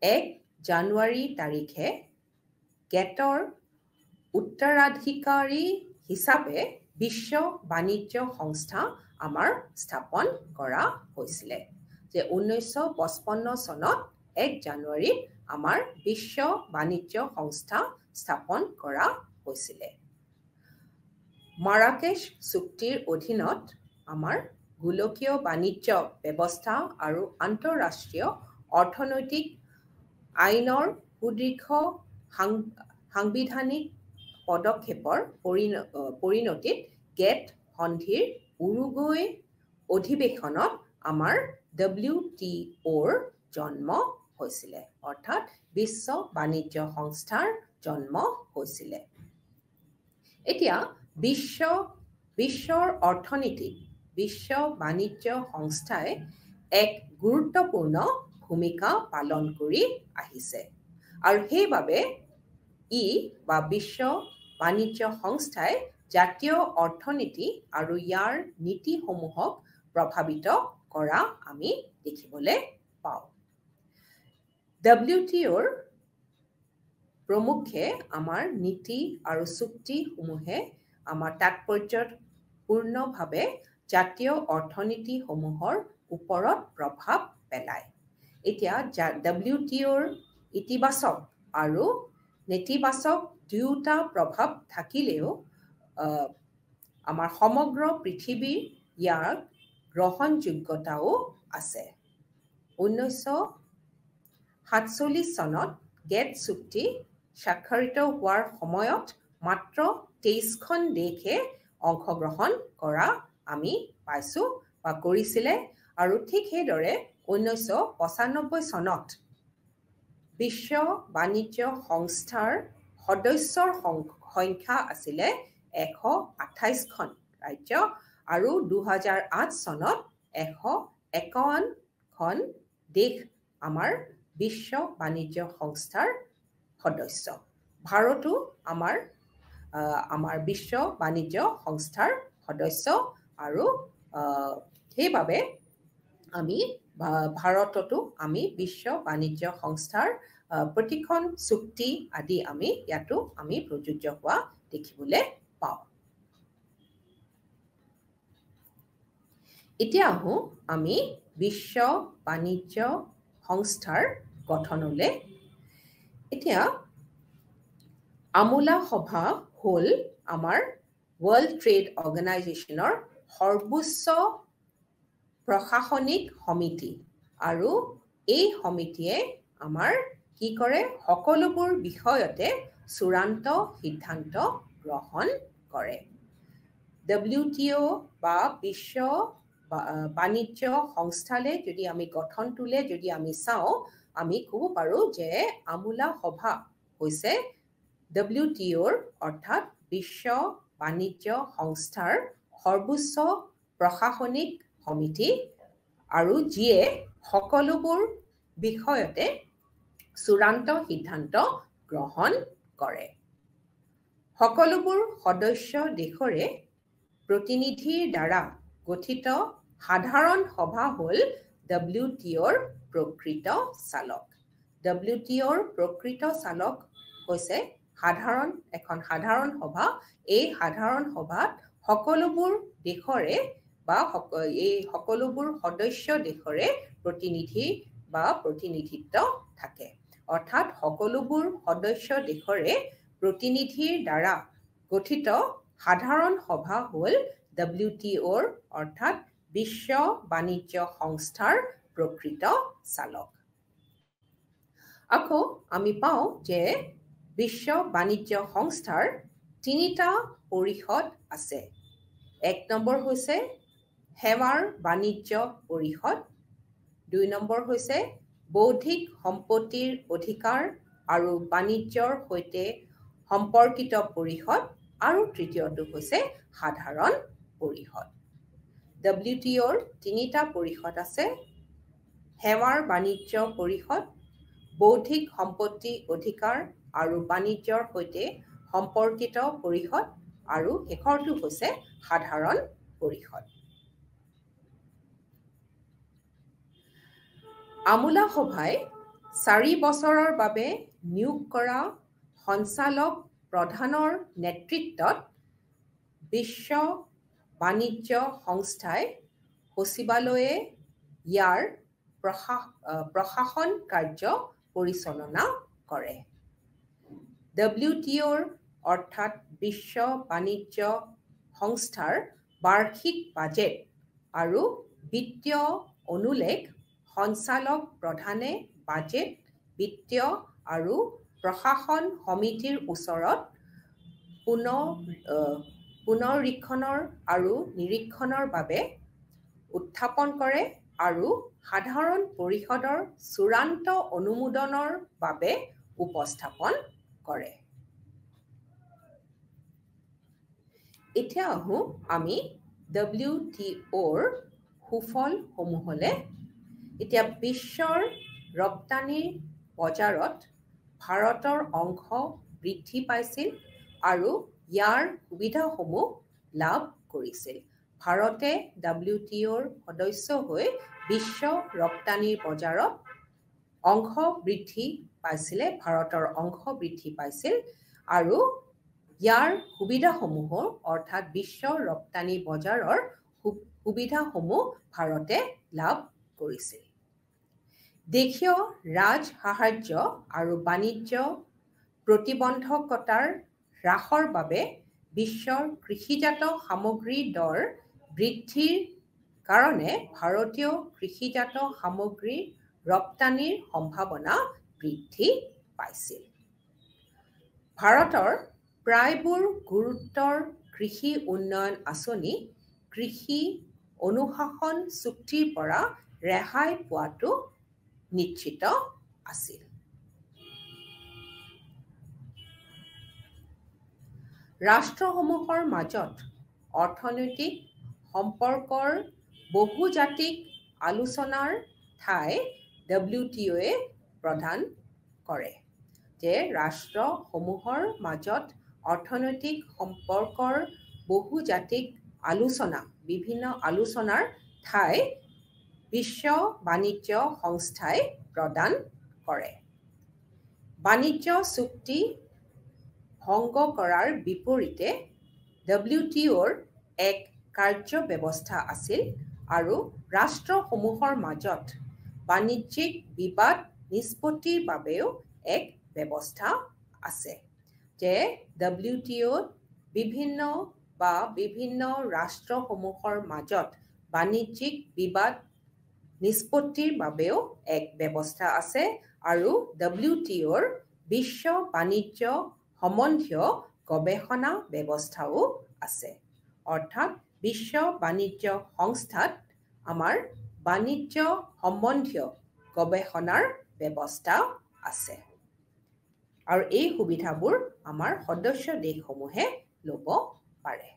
1 জানুৱাৰী তাৰিখে গেটৰ উত্তৰাধিকাৰী হিচাপে বিশ্ব বাণিজ্য সংস্থা আমাৰ স্থাপন কৰা হৈছিলে। যে 1955 চনত 1 জানুৱাৰীত আমাৰ বিশ্ব বাণিজ্য সংস্থা স্থাপন কৰা হৈছিলে। মাৰাকেচ চুক্তিৰ অধীনত আমাৰ গোলকীয় বাণিজ্য ব্যৱস্থা আৰু আন্তঃৰাষ্ট্ৰীয় অৰ্থনৈতিক আইনৰ সুদীৰ্ঘ সাংবিধানিক পদক্ষেপৰ পৰিণতিত গেট সন্ধিৰ উৰুগুৱে অধিৱেশনত আমাৰ WTOৰ জন্ম হৈছিলে, অৰ্থাৎ বিশ্ব বাণিজ্য সংস্থাৰ জন্ম হৈছিলে। এতিয়া বিশ্বৰ অৰ্থনীতিত বিশ্ব বাণিজ্য সংস্থাই এক গুৰুত্বপূৰ্ণ ভূমিকা পালন কৰি আহিছে, আৰু সেইবাবে বিশ্ব বাণিজ্য সংস্থাই জাতীয় অৰ্থনীতি আৰু ইয়াৰ নীতিসমূহক প্ৰভাৱিত কৰা আমি দেখিবলৈ পাওঁ। WTOৰ প্ৰমুখে আমাৰ নীতি আৰু চুক্তিসমূহে আমাৰ তাৎপৰ্যপূৰ্ণভাৱে জাতীয় অৰ্থনীতিসমূহৰ ওপৰত প্ৰভাৱ পেলায়। এতিয়া WTOৰ ইতিবাচক আৰু নেতিবাচক দুয়োটা প্ৰভাৱ থাকিলেও আমাৰ সমগ্ৰ পৃথিৱীৰ ইয়াৰ গ্ৰহণযোগ্যতাও আছে। 1947 চনত গেট চুক্তি স্বাক্ষৰিত হোৱাৰ সময়ত মাত্ৰ 23খন দেশে অংশগ্ৰহণ কৰা আমি পাইছোঁ বা কৰিছিলে, আৰু ঠিক সেইদৰে 1995 চনত বিশ্ব বাণিজ্য সংস্থাৰ সদস্যৰ সংখ্যা আছিলে 128খন ৰাজ্য, আৰু 2008 চনত 151খন দেশ আমাৰ বিশ্ব বাণিজ্য সংস্থাৰ সদস্য। ভাৰতো আমাৰ বিশ্ব বাণিজ্য সংস্থাৰ সদস্য, আৰু সেইবাবে আমি ভাৰততো আমি বিশ্ব বাণিজ্য সংস্থাৰ প্ৰতিখন চুক্তি আদি ইয়াতো আমি প্ৰযোজ্য হোৱা দেখিবলৈ পাওঁ। এতিয়া আহোঁ আমি বিশ্ব বাণিজ্য সংস্থাৰ গঠনলৈ। এতিয়া আমোলা সভা হ'ল আমাৰ ৱৰ্ল্ড ট্ৰেড অৰ্গেনাইজেশ্যনৰ সৰ্বোচ্চ প্ৰশাসনিক সমিতি, আৰু এই সমিতিয়ে আমাৰ কি কৰে, সকলোবোৰ বিষয়তে চূড়ান্ত সিদ্ধান্ত গ্ৰহণ কৰে। WTO বা বিশ্ব বাণিজ্য সংস্থালৈ যদি আমি গঠনটোলৈ যদি আমি চাওঁ, আমি ক'ব পাৰোঁ যে আমোলা সভা হৈছে WTOৰ অৰ্থাৎ বিশ্ব বাণিজ্য সংস্থাৰ সৰ্বোচ্চ প্ৰশাসনিক সমিতি, আৰু যিয়ে সকলোবোৰ বিষয়তে চূড়ান্ত সিদ্ধান্ত গ্ৰহণ কৰে। সকলোবোৰ সদস্য দেশৰে প্ৰতিনিধিৰ দ্বাৰা গঠিত সাধাৰণ সভা হ'ল WTOৰ প্ৰকৃত চালক। WTOৰ প্ৰকৃত চালক হৈছে এখন সাধাৰণ সভা। এই সাধাৰণ সভাত সকলোবোৰ দেশৰে বা এই সকলোবোৰ সদস্য দেশৰে প্ৰতিনিধি বা প্ৰতিনিধিত্ব থাকে, অৰ্থাৎ সকলোবোৰ সদস্য দেশৰে প্ৰতিনিধিৰ দ্বাৰা গঠিত সাধাৰণ সভা হ'ল WTOৰ অৰ্থাৎ বিশ্ব বাণিজ্য সংস্থাৰ প্ৰকৃত চালক। আকৌ আমি পাওঁ যে বিশ্ব বাণিজ্য সংস্থাৰ তিনিটা পৰিষদ আছে। এক নম্বৰ হৈছে সেৱাৰ বাণিজ্য পৰিষদ, 2 নম্বৰ হৈছে বৌদ্ধিক সম্পত্তিৰ অধিকাৰ আৰু বাণিজ্যৰ সৈতে সম্পৰ্কিত পৰিষদ আৰু তৃতীয়টো হৈছে সাধাৰণ পৰিষদ। WTOৰ তিনিটা পৰিষদ আছে, সেৱাৰ বাণিজ্য পৰিষদ, বৌদ্ধিক সম্পত্তি অধিকাৰ আৰু বাণিজ্যৰ সৈতে সম্পৰ্কিত পৰিষদ আৰু শেষৰটো হৈছে সাধাৰণ পৰিষদ। আমোলা সভাই 4 বছৰৰ বাবে নিয়োগ কৰা সঞ্চালক প্ৰধানৰ নেতৃত্বত বিশ্ব বাণিজ্য সংস্থাই সচিবালয়ে ইয়াৰ প্ৰশাসন কাৰ্য পৰিচালনা কৰে। WTOৰ অৰ্থাৎ বিশ্ব বাণিজ্য সংস্থাৰ বাৰ্ষিক বাজেট আৰু বিত্তীয় অনুলেখ সঞ্চালক প্ৰধানে বাজেট, বিত্তীয় আৰু প্ৰশাসন সমিতিৰ ওচৰত পুনৰীক্ষণৰ আৰু নিৰীক্ষণৰ বাবে উত্থাপন কৰে আৰু সাধাৰণ পৰিষদৰ চূড়ান্ত অনুমোদনৰ বাবে উপস্থাপন কৰে। এতিয়া আহোঁ আমি WTOৰ সুফলসমূহলৈ। এতিয়া বিশ্বৰ ৰপ্তানিৰ বজাৰত ভাৰতৰ অংশ বৃদ্ধি পাইছিল আৰু ইয়াৰ সুবিধাসমূহ লাভ কৰিছিল। ভাৰতে WTOৰ সদস্য হৈ বিশ্ব ৰপ্তানিৰ বজাৰত অংশ বৃদ্ধি পাইছিলে, ভাৰতৰ অংশ বৃদ্ধি পাইছিল আৰু ইয়াৰ সুবিধাসমূহৰ অৰ্থাৎ বিশ্ব ৰপ্তানি বজাৰৰ সুবিধাসমূহ ভাৰতে লাভ কৰিছিল। দেশীয় ৰাজসাহায্য আৰু বাণিজ্য প্ৰতিবন্ধকতাৰ হ্ৰাসৰ বাবে বিশ্বৰ কৃষিজাত সামগ্ৰীৰ দৰ বৃদ্ধিৰ কাৰণে ভাৰতীয় কৃষিজাত সামগ্ৰীৰ ৰপ্তানিৰ সম্ভাৱনা বৃদ্ধি পাইছিল। ভাৰতৰ প্ৰায়বোৰ গুৰুতৰ কৃষি উন্নয়ন আঁচনি কৃষি অনুশাসন চুক্তিৰ পৰা ৰেহাই পোৱাটো নিশ্চিত আছিল। ৰাষ্ট্ৰসমূহৰ মাজত অৰ্থনৈতিক সম্পৰ্কৰ বহুজাতিক আলোচনাৰ ঠাই WTOয়ে প্ৰদান কৰে। যে ৰাষ্ট্ৰসমূহৰ মাজত অৰ্থনৈতিক সম্পৰ্কৰ বহুজাতিক আলোচনা, বিভিন্ন আলোচনাৰ ঠাই বিশ্ব বাণিজ্য সংস্থাই প্ৰদান কৰে। বাণিজ্য চুক্তি ভংগ কৰাৰ বিপৰীতে WTOৰ এক কাৰ্য ব্যৱস্থা আছিল আৰু ৰাষ্ট্ৰসমূহৰ মাজত বাণিজ্যিক বিবাদ নিষ্পত্তিৰ বাবেও এক ব্যৱস্থা আছে। যে WTOত বিভিন্ন ৰাষ্ট্ৰসমূহৰ মাজত বাণিজ্যিক বিবাদ নিষ্পত্তিৰ বাবেও এক ব্যৱস্থা আছে আৰু WTOৰ বিশ্ব বাণিজ্য সম্বন্ধীয় গৱেষণা ব্যৱস্থাও আছে। অৰ্থাৎ বিশ্ব বাণিজ্য সংস্থাত আমাৰ বাণিজ্য সম্বন্ধীয় গৱেষণাৰ ব্যৱস্থা আছে আৰু এই সুবিধাবোৰ আমাৰ সদস্য দেশসমূহে ল'ব পাৰে।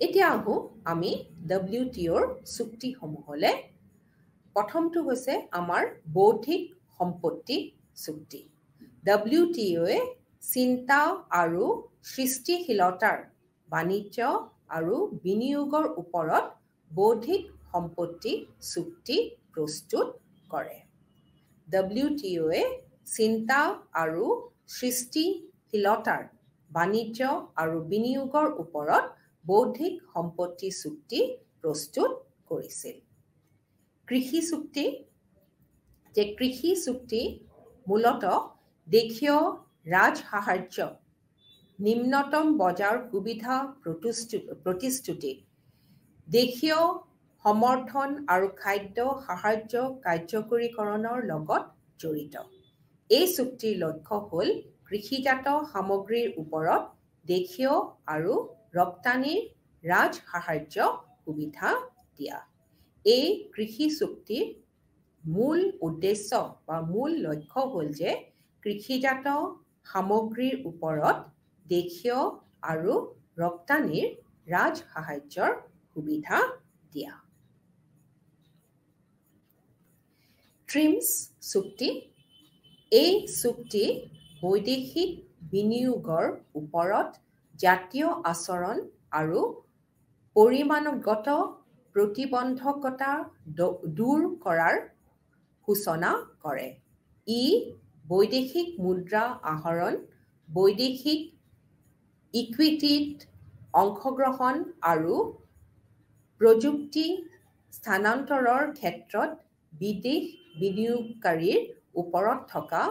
এতিয়া আহোঁ আমি WTOৰ চুক্তিসমূহলৈ। প্ৰথমটো হৈছে আমাৰ বৌদ্ধিক সম্পত্তি চুক্তি। WTOয়ে চিন্তা আৰু সৃষ্টিশীলতাৰ বাণিজ্য আৰু বিনিয়োগৰ ওপৰত বৌদ্ধিক সম্পত্তি চুক্তি প্ৰস্তুত কৰে। WTOয়ে চিন্তা আৰু সৃষ্টিশীলতাৰ বাণিজ্য আৰু বিনিয়োগৰ ওপৰত বৌদ্ধিক সম্পত্তি চুক্তি প্ৰস্তুত কৰিছিল। কৃষি চুক্তি, যে কৃষি চুক্তি মূলতঃ দেশীয় ৰাজসাহায্য, নিম্নতম বজাৰ সুবিধা প্ৰতিশ্ৰুতি, দেশীয় সমৰ্থন আৰু খাদ্য সাহায্য কাৰ্যকৰীকৰণৰ লগত জড়িত। এই চুক্তিৰ লক্ষ্য হ'ল কৃষিজাত সামগ্ৰীৰ ওপৰত দেশীয় আৰু ৰপ্তানিৰ ৰাজসাহায্য সুবিধা দিয়া। এই কৃষি চুক্তিৰ মূল উদ্দেশ্য বা মূল লক্ষ্য হ'ল যে কৃষিজাত সামগ্ৰীৰ ওপৰত দেশীয় আৰু ৰপ্তানিৰ ৰাজসাহায্যৰ সুবিধা দিয়া। ট্ৰিমছ চুক্তি। এই চুক্তি বৈদেশিক বিনিয়োগৰ ওপৰত জাতীয় আচৰণ আৰু পৰিমাণগত প্ৰতিবন্ধকতা দূৰ কৰাৰ সূচনা কৰে। ই বৈদেশিক মুদ্ৰা আহৰণ, বৈদেশিক ইকুইটিত অংশগ্ৰহণ আৰু প্ৰযুক্তি স্থানান্তৰৰ ক্ষেত্ৰত বিদেশ বিনিয়োগকাৰীৰ ওপৰত থকা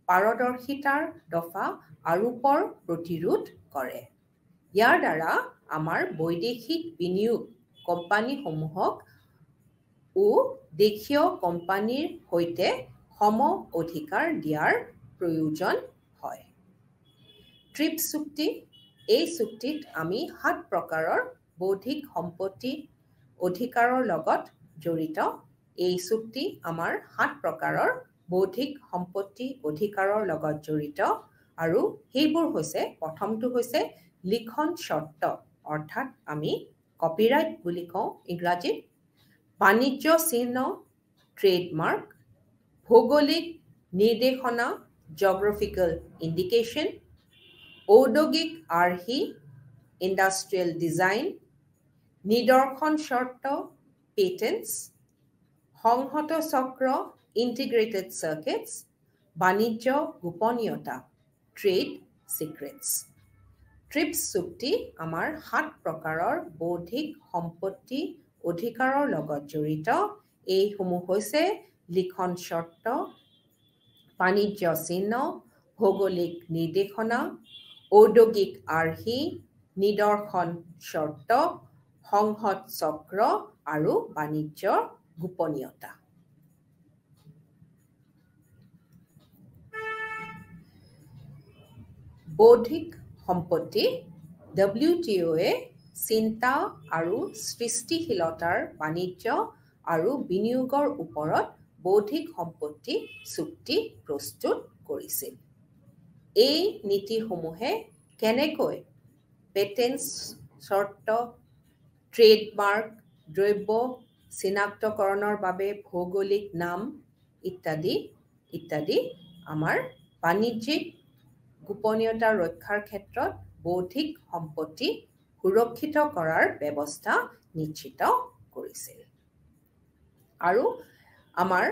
পাৰদৰ্শিতাৰ দফা আৰোপৰ প্ৰতিৰোধ কৰে। ইয়াৰ দ্বাৰা আমাৰ বৈদেশিক বিনিয়োগ কোম্পানীসমূহক দেশীয় কোম্পানীৰ সৈতে সম অধিকাৰ দিয়াৰ প্ৰয়োজন হয়। ট্ৰিপছ চুক্তি। এই চুক্তিত আমি 7 প্ৰকাৰৰ বৌদ্ধিক সম্পত্তি অধিকাৰৰ লগত জড়িত। এই চুক্তি আমাৰ 7 প্ৰকাৰৰ বৌদ্ধিক সম্পত্তি অধিকাৰৰ লগত জড়িত আৰু সেইবোৰ হৈছে, প্ৰথমটো হৈছে লিখন চৰ্ত, অৰ্থাৎ আমি কপিৰাইট বুলি কওঁ ইংৰাজীত, বাণিজ্য চিহ্ন ট্ৰেডমাৰ্ক, ভৌগোলিক নিৰ্দেশনা জিঅ'গ্ৰাফিকেল ইণ্ডিকেশ্যন, ঔদ্যোগিক আৰ্হি ইণ্ডাষ্ট্ৰিয়েল ডিজাইন, নিদৰ্শন চৰ্ত পেটেন্টছ, সংহত চক্ৰ ইণ্টিগ্ৰেটেড চাৰ্কিটছ, বাণিজ্য গোপনীয়তা ট্ৰেড চিক্ৰেটছ। ট্ৰিপছ চুক্তি আমাৰ 7 প্ৰকাৰৰ বৌদ্ধিক সম্পত্তি অধিকাৰৰ লগত জড়িত। এইসমূহ হৈছে লিখন চৰ্ত, বাণিজ্য চিহ্ন, ভৌগোলিক নিৰ্দেশনা, ঔদ্যোগিক আৰ্হি, নিদৰ্শন চৰ্ত, সংহত চক্ৰ আৰু বাণিজ্য গোপনীয়তা। বৌদ্ধিক সম্পত্তি। WTOয়ে চিন্তা আৰু সৃষ্টিশীলতাৰ বাণিজ্য আৰু বিনিয়োগৰ ওপৰত বৌদ্ধিক সম্পত্তি চুক্তি প্ৰস্তুত কৰিছিল। এই নীতিসমূহে কেনেকৈ পেটেন্ট চৰ্ত, ট্ৰেডমাৰ্ক, দ্ৰব্য চিনাক্তকৰণৰ বাবে ভৌগোলিক নাম ইত্যাদি আমাৰ বাণিজ্যিক গোপনীয়তা ৰক্ষাৰ ক্ষেত্ৰত বৌদ্ধিক সম্পত্তি সুৰক্ষিত কৰাৰ ব্যৱস্থা নিশ্চিত কৰিছিল। আৰু আমাৰ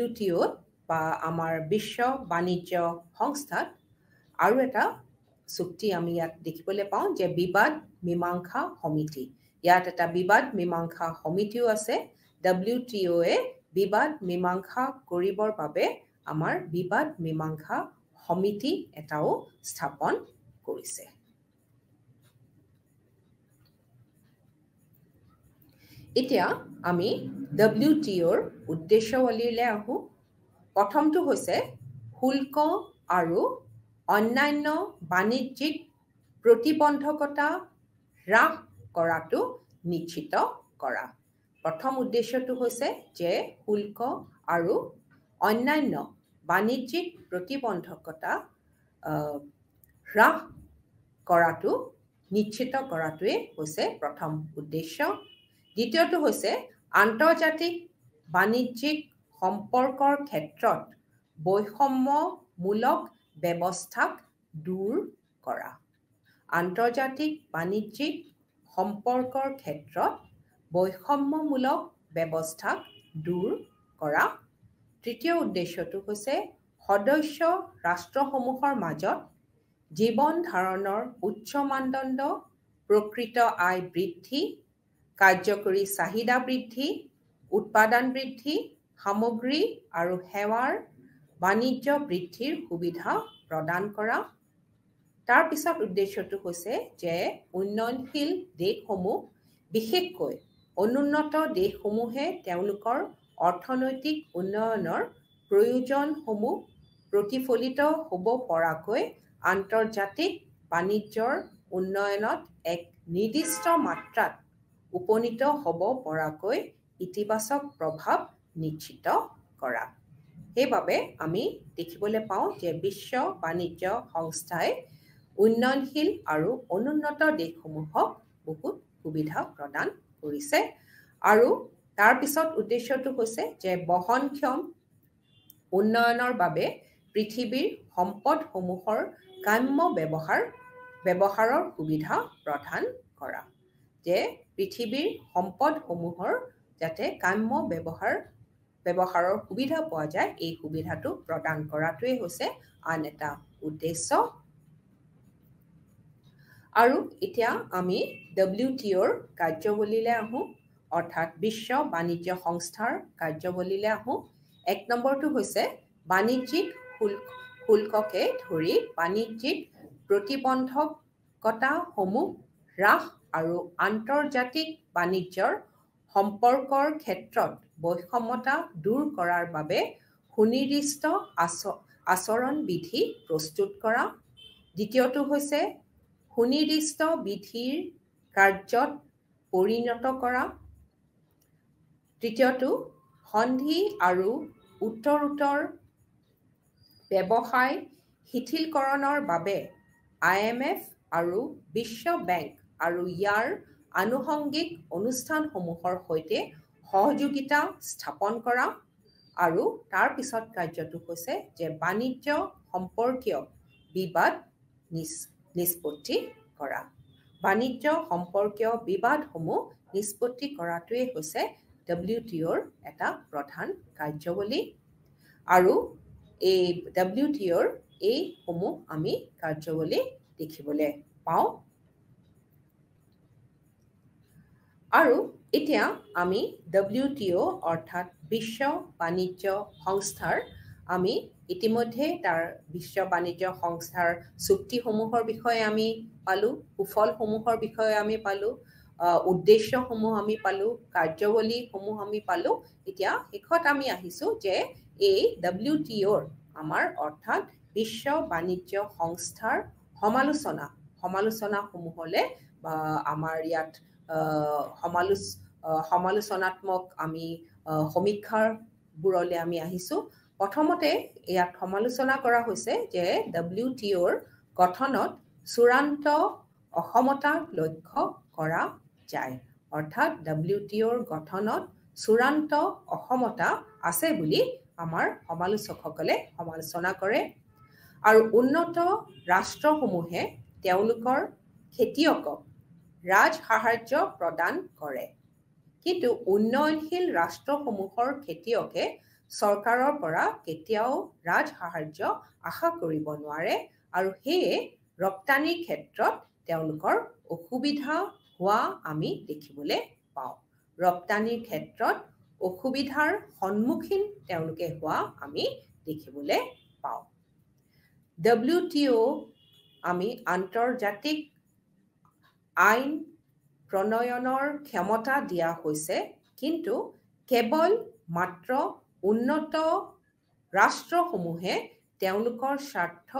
WTO বা আমাৰ বিশ্ব বাণিজ্য সংস্থাত আৰু এটা চুক্তি আমি ইয়াত দেখিবলৈ পাওঁ যে বিবাদ মীমাংসা সমিতি। ইয়াত এটা বিবাদ মীমাংসা সমিতিও আছে। WTOয়ে বিবাদ মীমাংসা কৰিবৰ বাবে আমাৰ বিবাদ মীমাংসা সমিতি এটাও স্থাপন কৰিছে। এতিয়া আমি WTOৰ উদ্দেশ্যাৱলীলৈ আহোঁ। প্ৰথমটো হৈছে শুল্ক আৰু অন্যান্য বাণিজ্যিক প্ৰতিবন্ধকতা হ্ৰাস কৰাটো নিশ্চিত কৰা। প্ৰথম উদ্দেশ্যটো হৈছে যে শুল্ক আৰু অন্যান্য বাণিজ্যিক প্ৰতিবন্ধকতা হ্ৰাস কৰাটো নিশ্চিত কৰাটোৱে হৈছে প্ৰথম উদ্দেশ্য। দ্বিতীয়টো হৈছে আন্তৰ্জাতিক বাণিজ্যিক সম্পৰ্কৰ ক্ষেত্ৰত বৈষম্যমূলক ব্যৱস্থাক দূৰ কৰা। আন্তৰ্জাতিক বাণিজ্যিক সম্পৰ্কৰ ক্ষেত্ৰত বৈষম্যমূলক ব্যৱস্থাক দূৰ কৰা। তৃতীয় উদ্দেশ্যটো হৈছে সদস্য ৰাষ্ট্ৰসমূহৰ মাজত জীৱন ধাৰণৰ উচ্চ মানদণ্ড, প্ৰকৃত আয় বৃদ্ধি, কাৰ্যকৰী চাহিদা বৃদ্ধি, উৎপাদন বৃদ্ধি, সামগ্ৰী আৰু সেৱাৰ বাণিজ্য বৃদ্ধিৰ সুবিধা প্ৰদান কৰা। তাৰ পিছত উদ্দেশ্যটো হৈছে যে উন্নয়নশীল দেশসমূহ, বিশেষকৈ অনুন্নত দেশসমূহে তেওঁলোকৰ অৰ্থনৈতিক উন্নয়নৰ প্ৰয়োজনসমূহ প্ৰতিফলিত হ'ব পৰাকৈ আন্তৰ্জাতিক বাণিজ্যৰ উন্নয়নত এক নিৰ্দিষ্ট মাত্ৰাত উপনীত হ'ব পৰাকৈ ইতিবাচক প্ৰভাৱ নিশ্চিত কৰা। সেইবাবে আমি দেখিবলৈ পাওঁ যে বিশ্ব বাণিজ্য সংস্থাই উন্নয়নশীল আৰু অনুন্নত দেশসমূহক বহুত সুবিধা প্ৰদান কৰিছে আৰু তাৰ পিছত উদ্দেশ্যটো হৈছে যে বহনক্ষম উন্নয়নৰ বাবে পৃথিৱীৰ সম্পদসমূহৰ কাম্য ব্যৱহাৰৰ সুবিধা প্ৰদান কৰা। যে পৃথিৱীৰ সম্পদসমূহৰ যাতে কাম্য ব্যৱহাৰৰ সুবিধা পোৱা যায়, এই সুবিধাটো প্ৰদান কৰাটোৱে হৈছে আন এটা উদ্দেশ্য। আৰু এতিয়া আমি WTOৰ কাৰ্যৱলীলৈ আহোঁ, অৰ্থাৎ বিশ্ব বাণিজ্য সংস্থাৰ কাৰ্যৱলীলৈ আহোঁ। 1 নম্বৰটো হৈছে বাণিজ্যিক শুল্ককে ধৰি বাণিজ্যিক প্ৰতিবন্ধকতাসমূহ হ্ৰাস আৰু আন্তৰ্জাতিক বাণিজ্যৰ সম্পৰ্কৰ ক্ষেত্ৰত বৈষম্যতা দূৰ কৰাৰ বাবে সুনিৰ্দিষ্ট আচৰণ বিধি প্ৰস্তুত কৰা। দ্বিতীয়টো হৈছে সুনিৰ্দিষ্ট বিধিৰ কাৰ্যত পৰিণত কৰা। তৃতীয়টো সন্ধি আৰু উত্তৰোত্তৰ ব্যৱসায় শিথিলকৰণৰ বাবে IMF আৰু বিশ্ব বেংক আৰু ইয়াৰ আনুষংগিক অনুষ্ঠানসমূহৰ সৈতে সহযোগিতা স্থাপন কৰা। আৰু তাৰ পিছত কাৰ্যটো হৈছে যে বাণিজ্য সম্পৰ্কীয় বিবাদ নিষ্পত্তি কৰা। বাণিজ্য সম্পৰ্কীয় বিবাদসমূহ নিষ্পত্তি কৰাটোৱে হৈছে WTOৰ এটা প্ৰধান কাৰ্যৱলী। আৰু এই WTOৰ এইসমূহ আমি কাৰ্যৱলী দেখিবলৈ পাওঁ। আৰু এতিয়া আমি WTO অৰ্থাৎ বিশ্ব বাণিজ্য সংস্থাৰ আমি ইতিমধ্যে তাৰ বিশ্ব বাণিজ্য সংস্থাৰ চুক্তিসমূহৰ বিষয়ে আমি পালোঁ, সুফলসমূহৰ বিষয়ে আমি পালোঁ, উদ্দেশ্যসমূহ আমি পালোঁ, কাৰ্যৱলীসমূহ আমি পালোঁ। এতিয়া শেষত আমি আহিছোঁ যে এই WTOৰ আমাৰ অৰ্থাৎ বিশ্ব বাণিজ্য সংস্থাৰ সমালোচনাসমূহলৈ বা আমাৰ ইয়াত সমালোচনাত্মক আমি সমীক্ষাবোৰলৈ আমি আহিছোঁ। প্ৰথমতে ইয়াত সমালোচনা কৰা হৈছে যে WTOৰ গঠনত চূড়ান্ত অসমতা লক্ষ্য কৰা যায়। অৰ্থাৎ WTOৰ গঠনত চূড়ান্ত অসমতা আছে বুলি আমাৰ সমালোচকসকলে সমালোচনা কৰে। আৰু উন্নত ৰাষ্ট্ৰসমূহে তেওঁলোকৰ খেতিয়কক ৰাজসাহাৰ্য প্ৰদান কৰে, কিন্তু উন্নয়নশীল ৰাষ্ট্ৰসমূহৰ খেতিয়কে চৰকাৰৰ পৰা কেতিয়াও ৰাজসাহাৰ্য আশা কৰিব নোৱাৰে আৰু সেয়ে ৰপ্তানিৰ ক্ষেত্ৰত তেওঁলোকৰ অসুবিধা হোৱা আমি দেখিবলৈ পাওঁ। ৰপ্তানিৰ ক্ষেত্ৰত অসুবিধাৰ সন্মুখীন তেওঁলোকে হোৱা আমি দেখিবলৈ পাওঁ। WTO আমি আন্তৰ্জাতিক আইন প্ৰণয়নৰ ক্ষমতা দিয়া হৈছে, কিন্তু কেৱল মাত্ৰ উন্নত ৰাষ্ট্ৰসমূহে তেওঁলোকৰ স্বাৰ্থ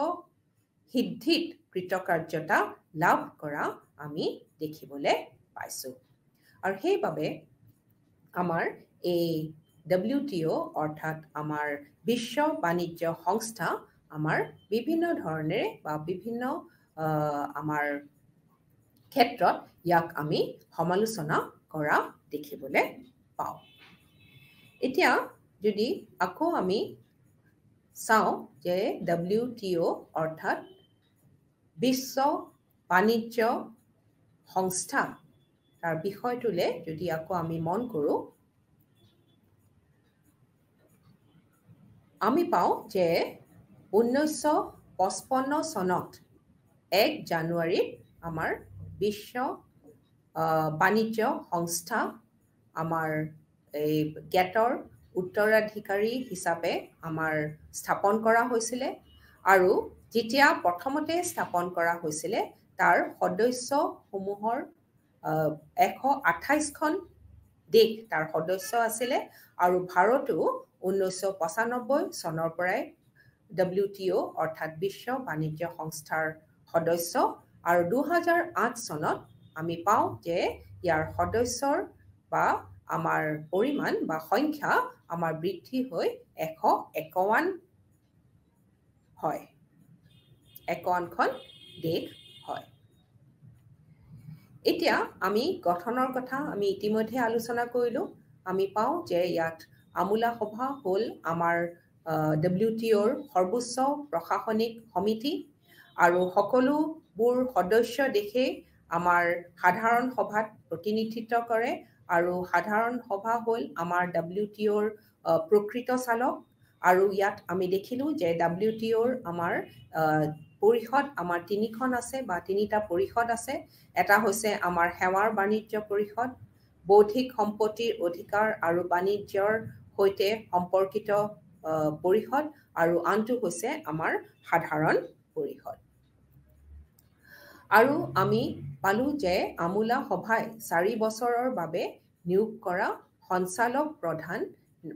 সিদ্ধিত কৃতকাৰ্যতা লাভ কৰা আমি দেখিবলৈ পাইছোঁ। আৰু সেইবাবে আমাৰ এই WTO অৰ্থাৎ আমাৰ বিশ্ব বাণিজ্য সংস্থা আমাৰ বিভিন্ন ধৰণেৰে বা বিভিন্ন আমাৰ ক্ষেত্ৰত ইয়াক আমি সমালোচনা কৰা দেখিবলৈ পাওঁ। এতিয়া যদি আকৌ আমি চাওঁ যে WTO অৰ্থাৎ বিশ্ব বাণিজ্য সংস্থা তাৰ বিষয়টোলৈ যদি আকৌ আমি মন কৰোঁ, আমি পাওঁ যে 1955 চনত 1 জানুৱাৰীত আমাৰ বিশ্ব বাণিজ্য সংস্থা আমাৰ এই গেটৰ উত্তৰাধিকাৰী হিচাপে আমাৰ স্থাপন কৰা হৈছিলে। আৰু যেতিয়া প্ৰথমতে স্থাপন কৰা হৈছিলে তাৰ সদস্যসমূহৰ 128খন দেশ তাৰ সদস্য আছিলে আৰু ভাৰতো 1995 চনৰ পৰাই WTO অৰ্থাৎ বিশ্ব বাণিজ্য সংস্থাৰ সদস্য আৰু 2008 চনত আমি পাওঁ যে ইয়াৰ সদস্যৰ বা আমাৰ পৰিমাণ বা সংখ্যা আমাৰ বৃদ্ধি হৈ 151 হয় 51খন দেশ হয় এতিয়া আমি গঠনৰ কথা আমি ইতিমধ্যে আলোচনা কৰিলো আমি পাওঁ যে ইয়াত আমোলা সভা হ'ল আমাৰ WTOৰ সৰ্বোচ্চ প্ৰশাসনিক সমিতি আৰু সকলোবোৰ সদস্য দেশে আমাৰ সাধাৰণ সভাত প্ৰতিনিধিত্ব কৰে আৰু সাধাৰণ সভা হ'ল আমাৰ WTOৰ প্ৰকৃত চালক আৰু ইয়াত আমি দেখিলো যে WTOৰ আমাৰ পৰিষদ আমাৰ তিনিখন আছে বা তিনিটা পৰিষদ আছে এটা হৈছে আমাৰ সেৱাৰ বাণিজ্য পৰিষদ বৌদ্ধিক সম্পত্তিৰ অধিকাৰ আৰু বাণিজ্যৰ সৈতে সম্পৰ্কিত পৰিষদ আৰু আনটো হৈছে আমাৰ সাধাৰণ পৰিষদ আৰু আমি পালো যে আমোলা সভাই 4 বছৰৰ বাবে নিয়োগ কৰা সঞ্চালক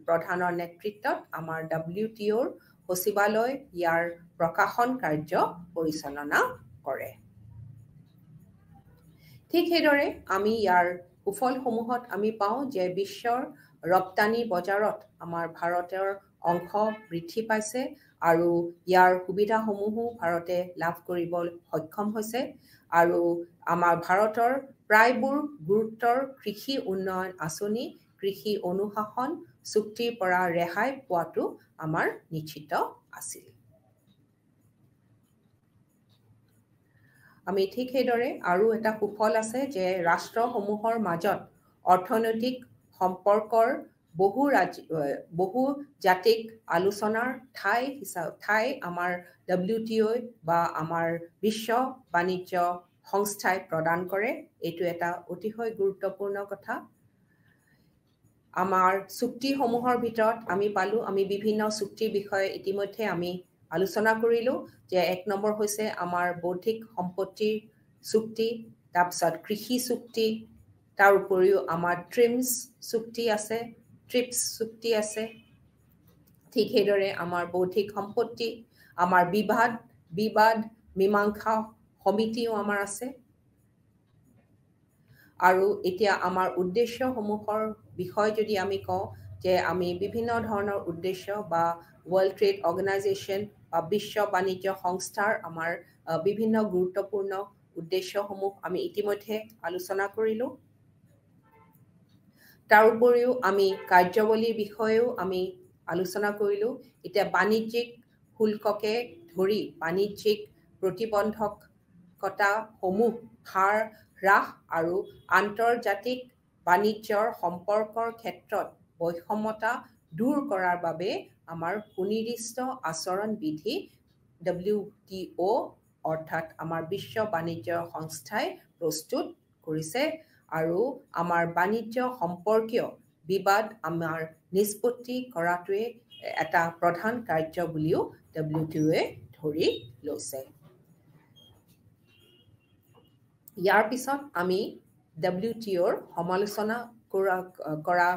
প্ৰধানৰ নেতৃত্বত আমাৰ WTOৰ সচিবালয় ইয়াৰ প্ৰকাশন কাৰ্য পৰিচালনা কৰে ঠিক সেইদৰে আমি ইয়াৰ সুফলসমূহত আমি পাওঁ যে বিশ্বৰ ৰপ্তানি বজাৰত আমাৰ ভাৰতৰ অংশ বৃদ্ধি পাইছে আৰু ইয়াৰ সুবিধাসমূহো ভাৰতে লাভ কৰিব সক্ষম হৈছে আৰু আমাৰ ভাৰতৰ প্ৰায়বোৰ গুৰুত্বৰ কৃষি উন্নয়ন আঁচনি কৃষি অনুশাসন চুক্তিৰ পৰা ৰেহাই পোৱাটো আমাৰ নিশ্চিত আছিল আমি ঠিক সেইদৰে আৰু এটা সুফল আছে যে ৰাষ্ট্ৰসমূহৰ মাজত অৰ্থনৈতিক সম্পৰ্কৰ বহু জাতিক আলোচনাৰ ঠাই আমাৰ WTO বা আমাৰ বিশ্ব বাণিজ্য সংস্থাই প্ৰদান কৰে এইটো এটা অতিশয় গুৰুত্বপূৰ্ণ কথা আমাৰ চুক্তিসমূহৰ ভিতৰত আমি পালো আমি বিভিন্ন চুক্তিৰ বিষয়ে ইতিমধ্যে আমি আলোচনা কৰিলো যে এক নম্বৰ হৈছে আমাৰ বৌদ্ধিক সম্পত্তিৰ চুক্তি তাৰপিছত কৃষি চুক্তি তাৰ উপৰিও আমাৰ ট্ৰিপছ চুক্তি আছে ঠিক সেইদৰে আমাৰ বৌদ্ধিক সম্পত্তি আমাৰ বিবাদ মীমাংসা সমিতিও আমাৰ আছে আৰু এতিয়া আমাৰ উদ্দেশ্যসমূহৰ বিষয় যদি আমি কওঁ যে আমি বিভিন্ন ধৰণৰ উদ্দেশ্য বা ওয়াৰ্ল্ড ট্ৰেড অৰ্গানাইজেশন বা বিশ্ব বাণিজ্য সংস্থাৰ আমাৰ বিভিন্ন গুৰুত্বপূৰ্ণ উদ্দেশ্যসমূহ আমি ইতিমধ্যে আলোচনা কৰিলো তাৰ উপৰিও আমি কাৰ্যৱলীৰ বিষয়েও আমি আলোচনা কৰিলো এতিয়া বাণিজ্যিক শুল্ককে ধৰি বাণিজ্যিক প্ৰতিবন্ধকতাসমূহ হ্ৰাস আৰু আন্তৰ্জাতিক বাণিজ্যৰ সম্পৰ্কৰ ক্ষেত্ৰত বৈষম্যতা দূৰ কৰাৰ বাবে আমাৰ সুনিৰ্দিষ্ট আচৰণ বিধি WTO অৰ্থাৎ আমাৰ বিশ্ব বাণিজ্য সংস্থাই প্ৰস্তুত কৰিছে আৰু আমাৰ বাণিজ্য সম্পৰ্কীয় বিবাদ আমাৰ নিষ্পত্তি কৰাটোৱে এটা প্ৰধান কাৰ্য বুলিও WTOয়ে ধৰি লৈছে ইয়াৰ পিছত আমি WTOৰ সমালোচনা কৰা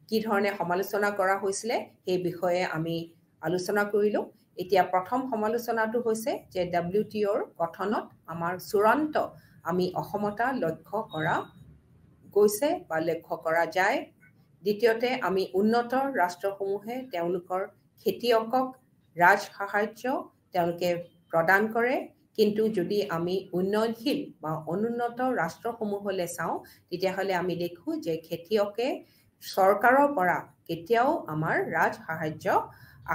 কি ধৰণে সমালোচনা কৰা হৈছিলে সেই বিষয়ে আমি আলোচনা কৰিলো এতিয়া প্ৰথম সমালোচনাটো হৈছে যে WTOৰ গঠনত আমাৰ চূড়ান্ত আমি অসমতা লক্ষ্য কৰা গৈছে বা লক্ষ্য কৰা যায় দ্বিতীয়তে আমি উন্নত ৰাষ্ট্ৰসমূহে তেওঁলোকৰ খেতিয়কক ৰাজ সাহায্য তেওঁলোকে প্ৰদান কৰে কিন্তু যদি আমি উন্নয়নশীল বা অনুন্নত ৰাষ্ট্ৰসমূহলৈ চাওঁ তেতিয়াহ'লে আমি দেখো যে খেতিয়কে চৰকাৰৰ পৰা কেতিয়াও আমাৰ ৰাজ সাহায্য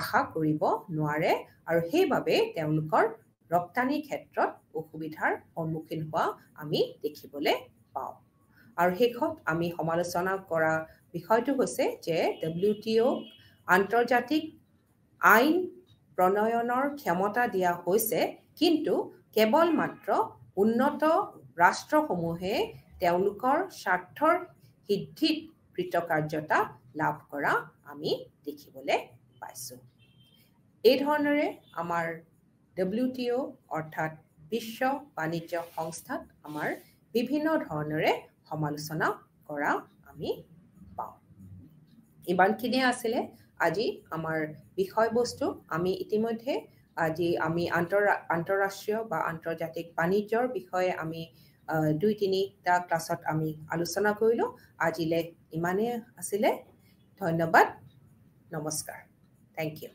আশা কৰিব নোৱাৰে আৰু সেইভাবে তেওঁলোকৰ ৰপ্তানি ক্ষেত্ৰত অসুবিধাৰ সন্মুখীন হোৱা আমি দেখিবলৈ পাওঁ আৰু শেষত আমি সমালোচনা কৰা বিষয়টো হৈছে যে WTO আন্তৰ্জাতিক আইন প্ৰণয়নৰ ক্ষমতা দিয়া হৈছে কিন্তু কেৱল মাত্ৰ উন্নত ৰাষ্ট্ৰসমূহে তেওঁলোকৰ স্বাৰ্থৰ সিদ্ধিত কৃতকাৰ্যতা লাভ কৰা আমি দেখিবলৈ পাইছো এই ধৰণৰে আমাৰ WTO অৰ্থাৎ বিশ্ব বাণিজ্য সংস্থাত আমাৰ বিভিন্ন ধৰণৰে সমালোচনা কৰা আমি পাওঁ ইমানখিনিয়ে আছিলে আজি আমাৰ বিষয়বস্তু আমি ইতিমধ্যে আজি আমি আন্তঃৰাষ্ট্ৰীয় বা আন্তৰ্জাতিক বাণিজ্যৰ বিষয়ে আমি 2-3টা ক্লাছত আমি আলোচনা কৰিলোঁ আজিলৈ ইমানেই আছিলে ধন্যবাদ নমস্কাৰ থ্যাংক ইউ